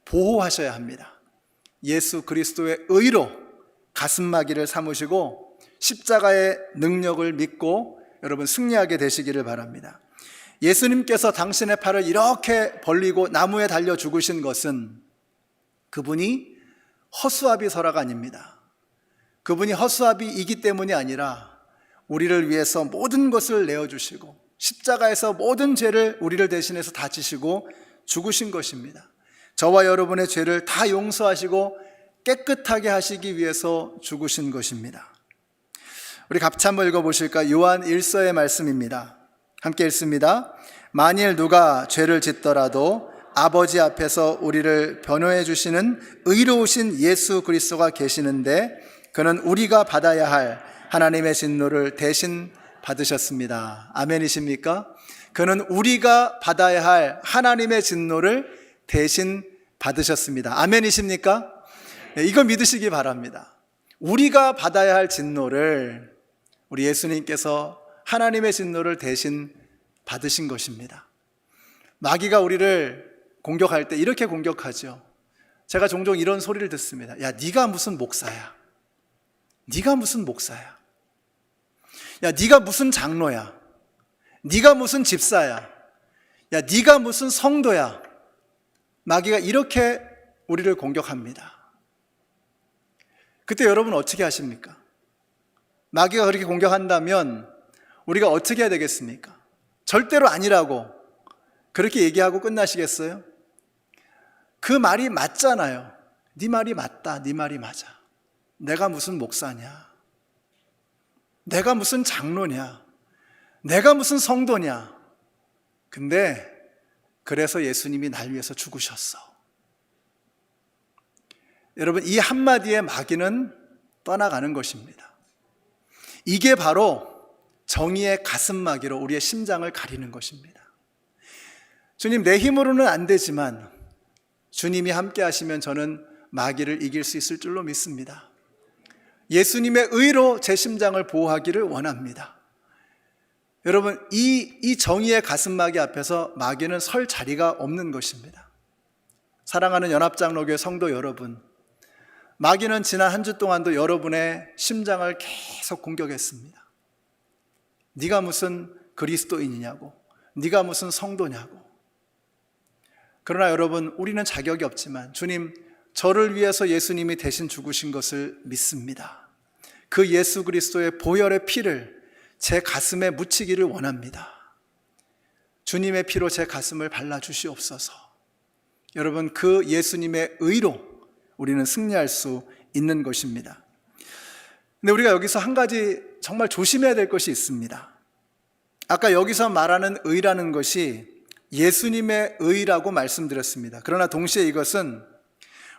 보호하셔야 합니다. 예수 그리스도의 의로 가슴마귀를 삼으시고 십자가의 능력을 믿고 여러분 승리하게 되시기를 바랍니다. 예수님께서 당신의 팔을 이렇게 벌리고 나무에 달려 죽으신 것은 그분이 허수아비서라가 아닙니다. 그분이 허수아비이기 때문이 아니라 우리를 위해서 모든 것을 내어주시고 십자가에서 모든 죄를 우리를 대신해서 다 지시고 죽으신 것입니다. 저와 여러분의 죄를 다 용서하시고 깨끗하게 하시기 위해서 죽으신 것입니다. 우리 같이 한번 읽어보실까요? 요한 1서의 말씀입니다. 함께 읽습니다. 만일 누가 죄를 짓더라도 아버지 앞에서 우리를 변호해 주시는 의로우신 예수 그리스도가 계시는데 그는 우리가 받아야 할 하나님의 진노를 대신 받으셨습니다. 아멘이십니까? 그는 우리가 받아야 할 하나님의 진노를 대신 받으셨습니다. 아멘이십니까? 네, 이거 믿으시기 바랍니다. 우리가 받아야 할 진노를 우리 예수님께서 하나님의 진노를 대신 받으신 것입니다. 마귀가 우리를 공격할 때 이렇게 공격하죠. 제가 종종 이런 소리를 듣습니다. 야, 네가 무슨 목사야? 네가 무슨 목사야? 야, 네가 무슨 장로야? 네가 무슨 집사야? 야, 네가 무슨 성도야? 마귀가 이렇게 우리를 공격합니다. 그때 여러분 어떻게 하십니까? 마귀가 그렇게 공격한다면 우리가 어떻게 해야 되겠습니까? 절대로 아니라고 그렇게 얘기하고 끝나시겠어요? 그 말이 맞잖아요. 네 말이 맞다. 네 말이 맞아. 내가 무슨 목사냐? 내가 무슨 장로냐? 내가 무슨 성도냐? 근데 그래서 예수님이 날 위해서 죽으셨어. 여러분, 이 한마디에 마귀는 떠나가는 것입니다. 이게 바로 정의의 가슴마귀로 우리의 심장을 가리는 것입니다. 주님, 내 힘으로는 안 되지만 주님이 함께 하시면 저는 마귀를 이길 수 있을 줄로 믿습니다. 예수님의 의로 제 심장을 보호하기를 원합니다. 여러분, 이 정의의 가슴마귀 앞에서 마귀는 설 자리가 없는 것입니다. 사랑하는 연합장로교회 성도 여러분, 마귀는 지난 한 주 동안도 여러분의 심장을 계속 공격했습니다. 네가 무슨 그리스도인이냐고, 네가 무슨 성도냐고. 그러나 여러분, 우리는 자격이 없지만 주님, 저를 위해서 예수님이 대신 죽으신 것을 믿습니다. 그 예수 그리스도의 보혈의 피를 제 가슴에 묻히기를 원합니다. 주님의 피로 제 가슴을 발라주시옵소서. 여러분, 그 예수님의 의로 우리는 승리할 수 있는 것입니다. 근데 우리가 여기서 한 가지 정말 조심해야 될 것이 있습니다. 아까 여기서 말하는 의라는 것이 예수님의 의라고 말씀드렸습니다. 그러나 동시에 이것은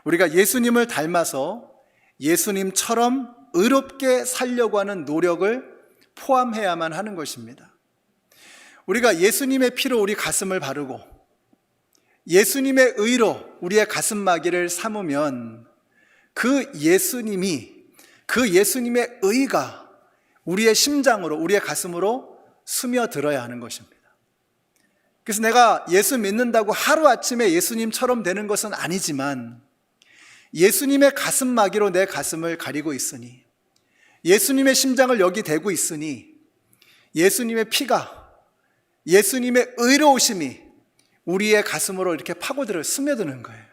우리가 예수님을 닮아서 예수님처럼 의롭게 살려고 하는 노력을 포함해야만 하는 것입니다. 우리가 예수님의 피로 우리 가슴을 바르고 예수님의 의로 우리의 가슴마귀를 삼으면 그 예수님의 의가 우리의 심장으로, 우리의 가슴으로 스며들어야 하는 것입니다. 그래서 내가 예수 믿는다고 하루아침에 예수님처럼 되는 것은 아니지만 예수님의 가슴마귀로 내 가슴을 가리고 있으니, 예수님의 심장을 여기 대고 있으니 예수님의 피가, 예수님의 의로우심이 우리의 가슴으로 이렇게 파고들어 스며드는 거예요.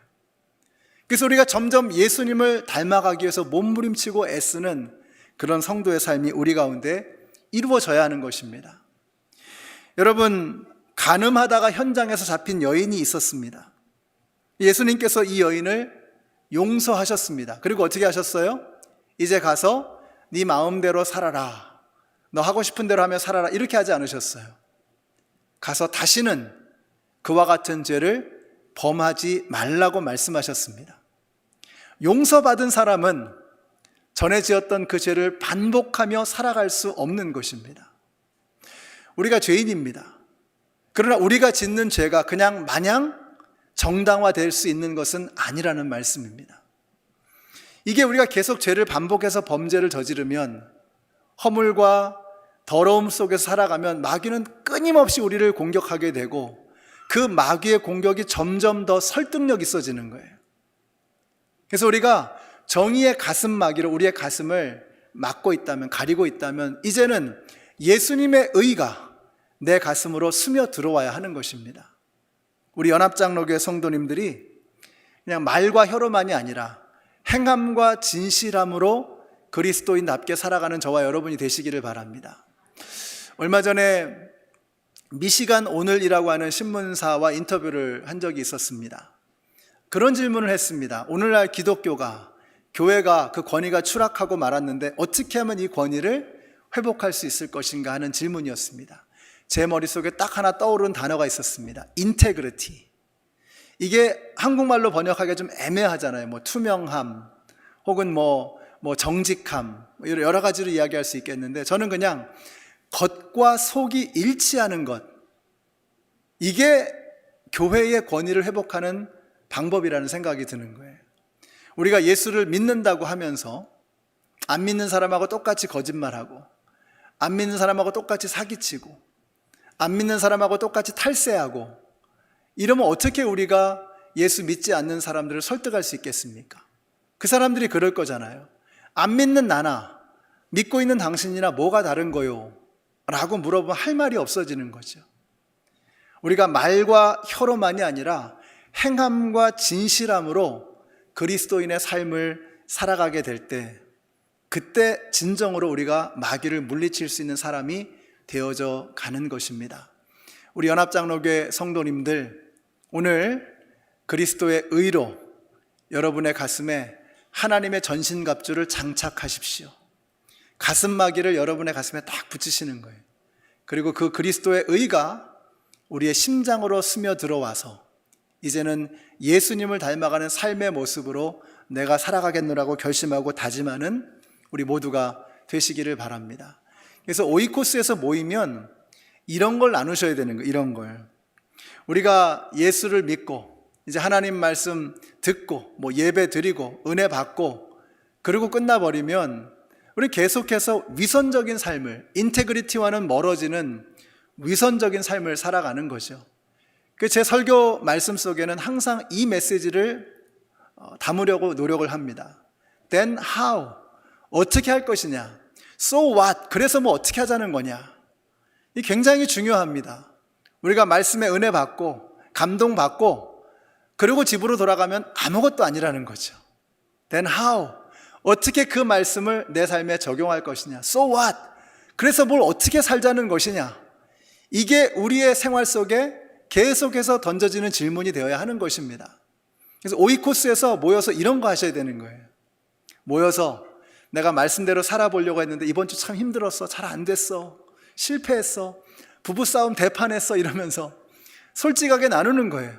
그래서 우리가 점점 예수님을 닮아가기 위해서 몸부림치고 애쓰는 그런 성도의 삶이 우리 가운데 이루어져야 하는 것입니다. 여러분, 간음하다가 현장에서 잡힌 여인이 있었습니다. 예수님께서 이 여인을 용서하셨습니다. 그리고 어떻게 하셨어요? 이제 가서 네 마음대로 살아라. 너 하고 싶은 대로 하며 살아라. 이렇게 하지 않으셨어요. 가서 다시는 그와 같은 죄를 범하지 말라고 말씀하셨습니다. 용서받은 사람은 전에 지었던 그 죄를 반복하며 살아갈 수 없는 것입니다. 우리가 죄인입니다. 그러나 우리가 짓는 죄가 그냥 마냥 정당화될 수 있는 것은 아니라는 말씀입니다. 이게 우리가 계속 죄를 반복해서 범죄를 저지르면, 허물과 더러움 속에서 살아가면 마귀는 끊임없이 우리를 공격하게 되고 그 마귀의 공격이 점점 더 설득력 있어지는 거예요. 그래서 우리가 정의의 가슴마귀로 우리의 가슴을 막고 있다면, 가리고 있다면 이제는 예수님의 의가 내 가슴으로 스며들어와야 하는 것입니다. 우리 연합장로교회 성도님들이 그냥 말과 혀로만이 아니라 행함과 진실함으로 그리스도인답게 살아가는 저와 여러분이 되시기를 바랍니다. 얼마 전에 미시간 오늘이라고 하는 신문사와 인터뷰를 한 적이 있었습니다. 그런 질문을 했습니다. 오늘날 기독교가, 교회가 그 권위가 추락하고 말았는데 어떻게 하면 이 권위를 회복할 수 있을 것인가 하는 질문이었습니다. 제 머릿속에 딱 하나 떠오른 단어가 있었습니다. 인테그리티. 이게 한국말로 번역하기가 좀 애매하잖아요. 뭐 투명함, 혹은 뭐 정직함, 여러 가지로 이야기할 수 있겠는데 저는 그냥 겉과 속이 일치하는 것, 이게 교회의 권위를 회복하는 방법이라는 생각이 드는 거예요. 우리가 예수를 믿는다고 하면서 안 믿는 사람하고 똑같이 거짓말하고, 안 믿는 사람하고 똑같이 사기치고, 안 믿는 사람하고 똑같이 탈세하고, 이러면 어떻게 우리가 예수 믿지 않는 사람들을 설득할 수 있겠습니까? 그 사람들이 그럴 거잖아요. 안 믿는 나나 믿고 있는 당신이나 뭐가 다른 거요? 라고 물어보면 할 말이 없어지는 거죠. 우리가 말과 혀로만이 아니라 행함과 진실함으로 그리스도인의 삶을 살아가게 될 때, 그때 진정으로 우리가 마귀를 물리칠 수 있는 사람이 되어져 가는 것입니다. 우리 연합장로교회 성도님들, 오늘 그리스도의 의로 여러분의 가슴에 하나님의 전신갑주를 장착하십시오. 가슴마기를 여러분의 가슴에 딱 붙이시는 거예요. 그리고 그 그리스도의 의가 우리의 심장으로 스며들어와서 이제는 예수님을 닮아가는 삶의 모습으로 내가 살아가겠노라고 결심하고 다짐하는 우리 모두가 되시기를 바랍니다. 그래서 오이코스에서 모이면 이런 걸 나누셔야 되는 거예요. 이런 걸. 우리가 예수를 믿고 이제 하나님 말씀 듣고 뭐 예배 드리고 은혜 받고 그리고 끝나버리면 우리 계속해서 위선적인 삶을, 인테그리티와는 멀어지는 위선적인 삶을 살아가는 거죠. 제 설교 말씀 속에는 항상 이 메시지를 담으려고 노력을 합니다. Then how? 어떻게 할 것이냐? So what? 그래서 뭐 어떻게 하자는 거냐? 이 굉장히 중요합니다. 우리가 말씀에 은혜 받고 감동 받고 그리고 집으로 돌아가면 아무것도 아니라는 거죠. Then how? 어떻게 그 말씀을 내 삶에 적용할 것이냐? So what? 그래서 뭘 어떻게 살자는 것이냐? 이게 우리의 생활 속에 계속해서 던져지는 질문이 되어야 하는 것입니다. 그래서 오이코스에서 모여서 이런 거 하셔야 되는 거예요. 모여서 내가 말씀대로 살아보려고 했는데 이번 주 참 힘들었어. 잘 안 됐어. 실패했어. 부부싸움 대판했어. 이러면서 솔직하게 나누는 거예요.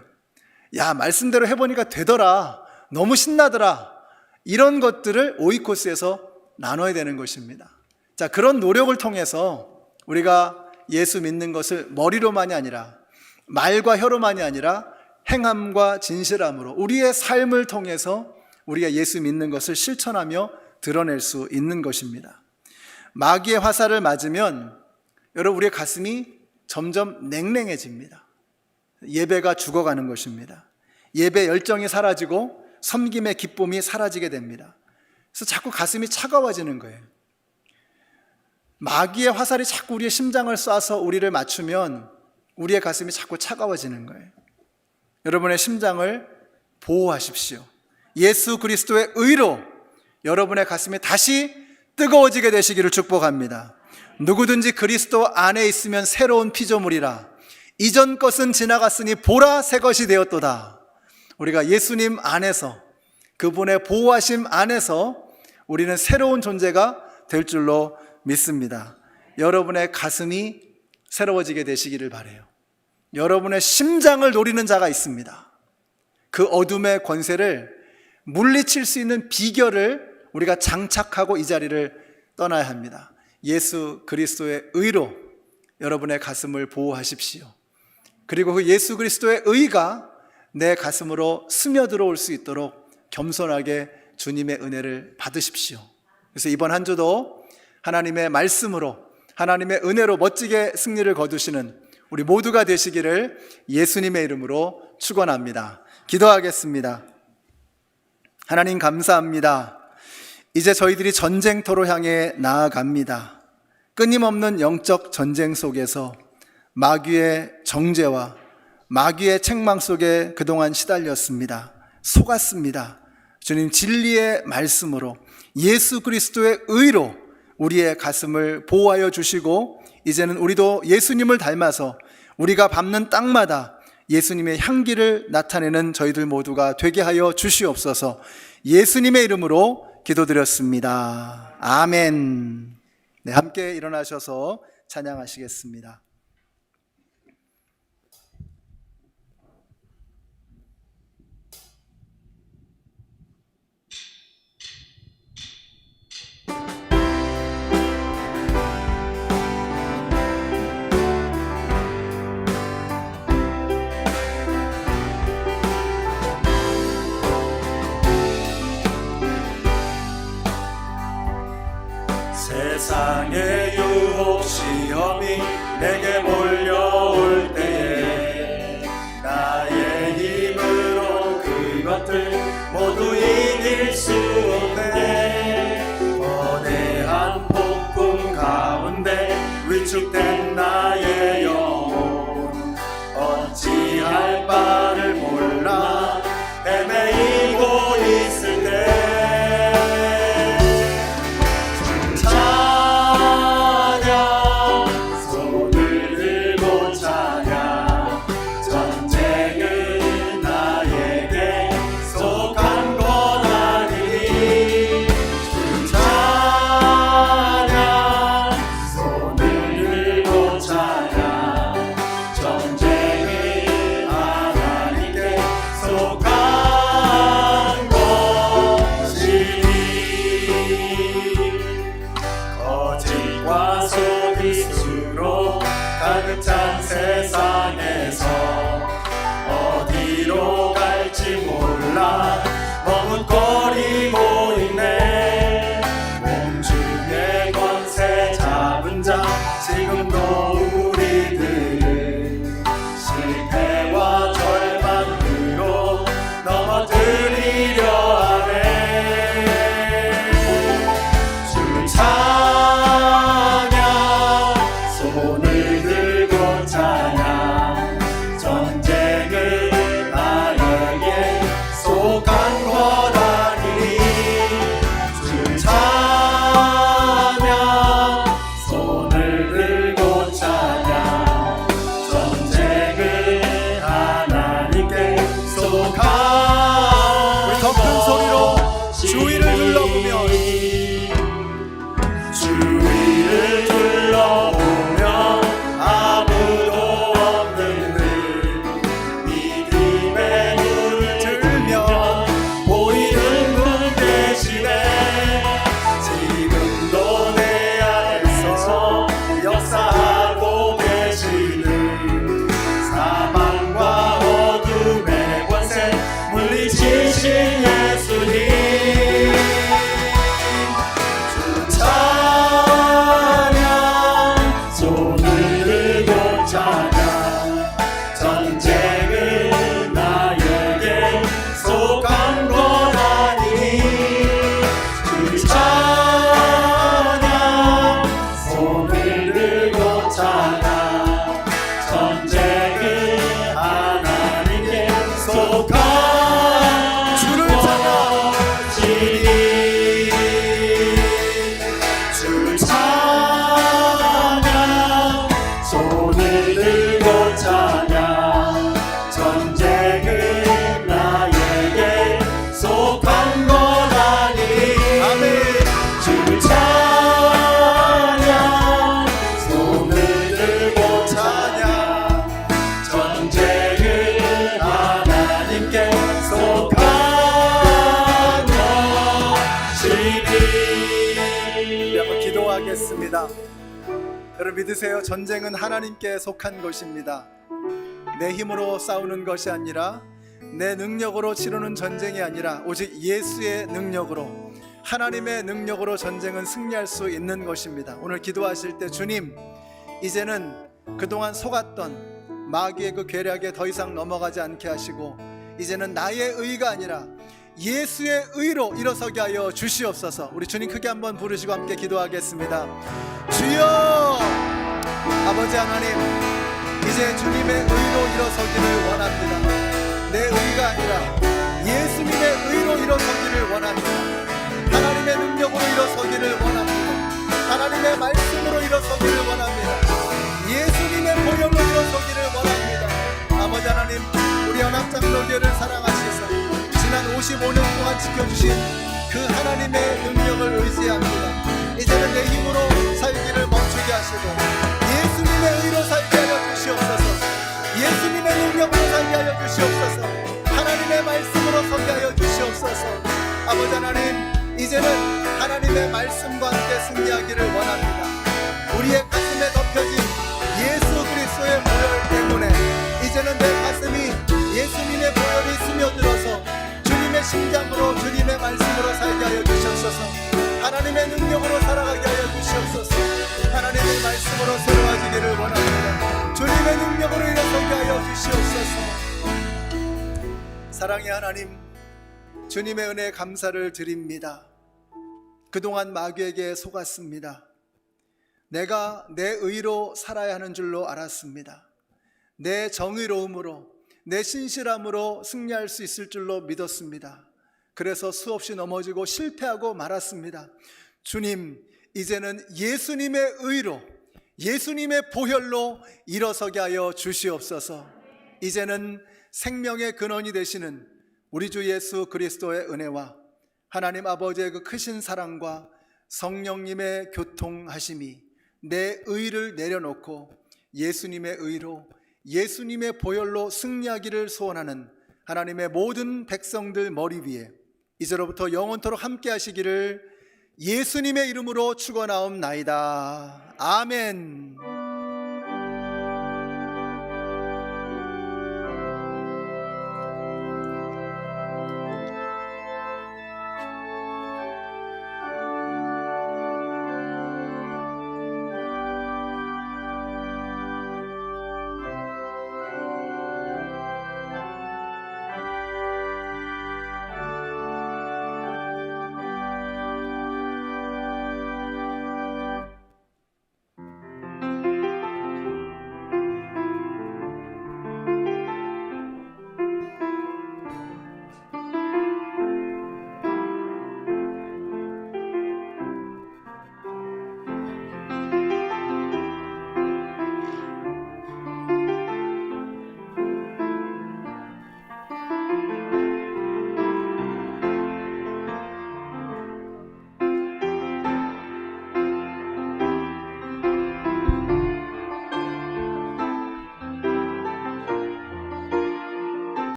야, 말씀대로 해보니까 되더라. 너무 신나더라. 이런 것들을 오이코스에서 나눠야 되는 것입니다. 자, 그런 노력을 통해서 우리가 예수 믿는 것을 머리로만이 아니라 말과 혀로만이 아니라 행함과 진실함으로 우리의 삶을 통해서 우리가 예수 믿는 것을 실천하며 드러낼 수 있는 것입니다. 마귀의 화살을 맞으면 여러분 우리의 가슴이 점점 냉랭해집니다. 예배가 죽어가는 것입니다. 예배 열정이 사라지고 섬김의 기쁨이 사라지게 됩니다. 그래서 자꾸 가슴이 차가워지는 거예요. 마귀의 화살이 자꾸 우리의 심장을 쏴서 우리를 맞추면 우리의 가슴이 자꾸 차가워지는 거예요. 여러분의 심장을 보호하십시오. 예수 그리스도의 의로 여러분의 가슴이 다시 뜨거워지게 되시기를 축복합니다. 누구든지 그리스도 안에 있으면 새로운 피조물이라. 이전 것은 지나갔으니 보라 새 것이 되었도다. 우리가 예수님 안에서 그분의 보호하심 안에서 우리는 새로운 존재가 될 줄로 믿습니다. 여러분의 가슴이 새로워지게 되시기를 바라요. 여러분의 심장을 노리는 자가 있습니다. 그 어둠의 권세를 물리칠 수 있는 비결을 우리가 장착하고 이 자리를 떠나야 합니다. 예수 그리스도의 의로 여러분의 가슴을 보호하십시오. 그리고 그 예수 그리스도의 의가 내 가슴으로 스며들어올 수 있도록 겸손하게 주님의 은혜를 받으십시오. 그래서 이번 한 주도 하나님의 말씀으로 하나님의 은혜로 멋지게 승리를 거두시는 우리 모두가 되시기를 예수님의 이름으로 축원합니다. 기도하겠습니다. 하나님 감사합니다. 이제 저희들이 전쟁터로 향해 나아갑니다. 끊임없는 영적 전쟁 속에서 마귀의 정죄와 마귀의 책망 속에 그동안 시달렸습니다. 속았습니다. 주님 진리의 말씀으로 예수 그리스도의 의로 우리의 가슴을 보호하여 주시고 이제는 우리도 예수님을 닮아서 우리가 밟는 땅마다 예수님의 향기를 나타내는 저희들 모두가 되게 하여 주시옵소서. 예수님의 이름으로 기도드렸습니다. 아멘. 네, 함께 일어나셔서 찬양하시겠습니다. 내게 몰려올 때에 나의 힘으로 그것들 모두 이길 수 없네. 거대한 폭풍 가운데 위축된 나의 영혼 어찌할 바를 몰라 헤매이고 있을 때 소빗으로 가득 찬 세상에서 어디로 갈지 몰라 머뭇거리고 있네. 몸중에 권세 잡은 자 지금도 우리들을 실패와 절망으로 넘어뜨리려 하네. 손을 들고 찬양 전쟁은 나에게 속한 거라니. 주 찬양 손을 들고 찬양 전쟁은 하나님께 속한. 우리 더 큰 소리로 주위를 둘러보며 주위를 둘러보며 아무도 없는 듯 믿음의 눈을 들며 보이는 분 대신에 지금도 내 안에서 역사하고 계시는 사망과 어둠의 권세 물리치신 예수님. 손을 들고 찬양 전쟁은 나에게 속한 거라니. 주 찬양 손을 들고 찬양 전쟁은 하나님께 속한 주를 찬양하시니. 주를 손을 들고 찬양 전쟁은 나에게 속한 거라니. 아멘. 주를 찬양 손을 들고 찬양 전쟁은 하나님께 속한 것이니. 우리 한번 기도하겠습니다. 여러분 믿으세요. 전쟁은 하나님께 속한 것입니다. 내 힘으로 싸우는 것이 아니라 내 능력으로 치르는 전쟁이 아니라 오직 예수의 능력으로 하나님의 능력으로 전쟁은 승리할 수 있는 것입니다. 오늘 기도하실 때 주님 이제는 그동안 속았던 마귀의 그 괴략에 더 이상 넘어가지 않게 하시고 이제는 나의 의가 아니라 예수의 의로 일어서게 하여 주시옵소서. 우리 주님 크게 한번 부르시고 함께 기도하겠습니다. 주여 아버지 하나님 이제 주님의 의로 일어서기를 원합니다. 내 의가 아니라 예수님의 의로 일어서기를 원합니다. 하나님의 능력으로 일어서기를 원합니다. 하나님의 말씀으로 일어서기를 원합니다. 예수님의 보혈로 일어서기를 원합니다. 아버지 하나님 우리 연합장로교회를 사랑하시사 지난 55년 동안 지켜주신 그 하나님의 능력을 의지합니다. 이제는 내 힘으로 살기를 멈추게 하시고 예수님의 의로 살게 하여 주시옵소서. 예수님의 능력으로 살게 하여 주시옵소서. 하나님의 말씀으로 서게 하여 주시옵소서. 아버지 하나님 이제는 하나님의 말씀과 함께 승리하기를 원합니다. 우리의 가슴에 덮여진 예수 그리스도의 보혈 때문에 이제는 내 가슴이 예수님의 보혈이 스며들어서 주님의 심장으로 주님의 말씀으로 살게 하여 주시옵소서. 하나님의 능력으로 살아가게 하여 주시옵소서. 하나님의 말씀으로 새로워지기를 원합니다. 주님의 능력으로 일어서게 하여 주시옵소서. 사랑의 하나님, 주님의 은혜에 감사를 드립니다. 그동안 마귀에게 속았습니다. 내가 내 의로 살아야 하는 줄로 알았습니다. 내 정의로움으로, 내 신실함으로 승리할 수 있을 줄로 믿었습니다. 그래서 수없이 넘어지고 실패하고 말았습니다. 주님, 이제는 예수님의 의로, 예수님의 보혈로 일어서게 하여 주시옵소서. 이제는 생명의 근원이 되시는 우리 주 예수 그리스도의 은혜와 하나님 아버지의 그 크신 사랑과 성령님의 교통하심이 내 의를 내려놓고 예수님의 의로, 예수님의 보혈로 승리하기를 소원하는 하나님의 모든 백성들 머리 위에 이제로부터 영원토록 함께 하시기를 예수님의 이름으로 축원하옵나이다. 아멘.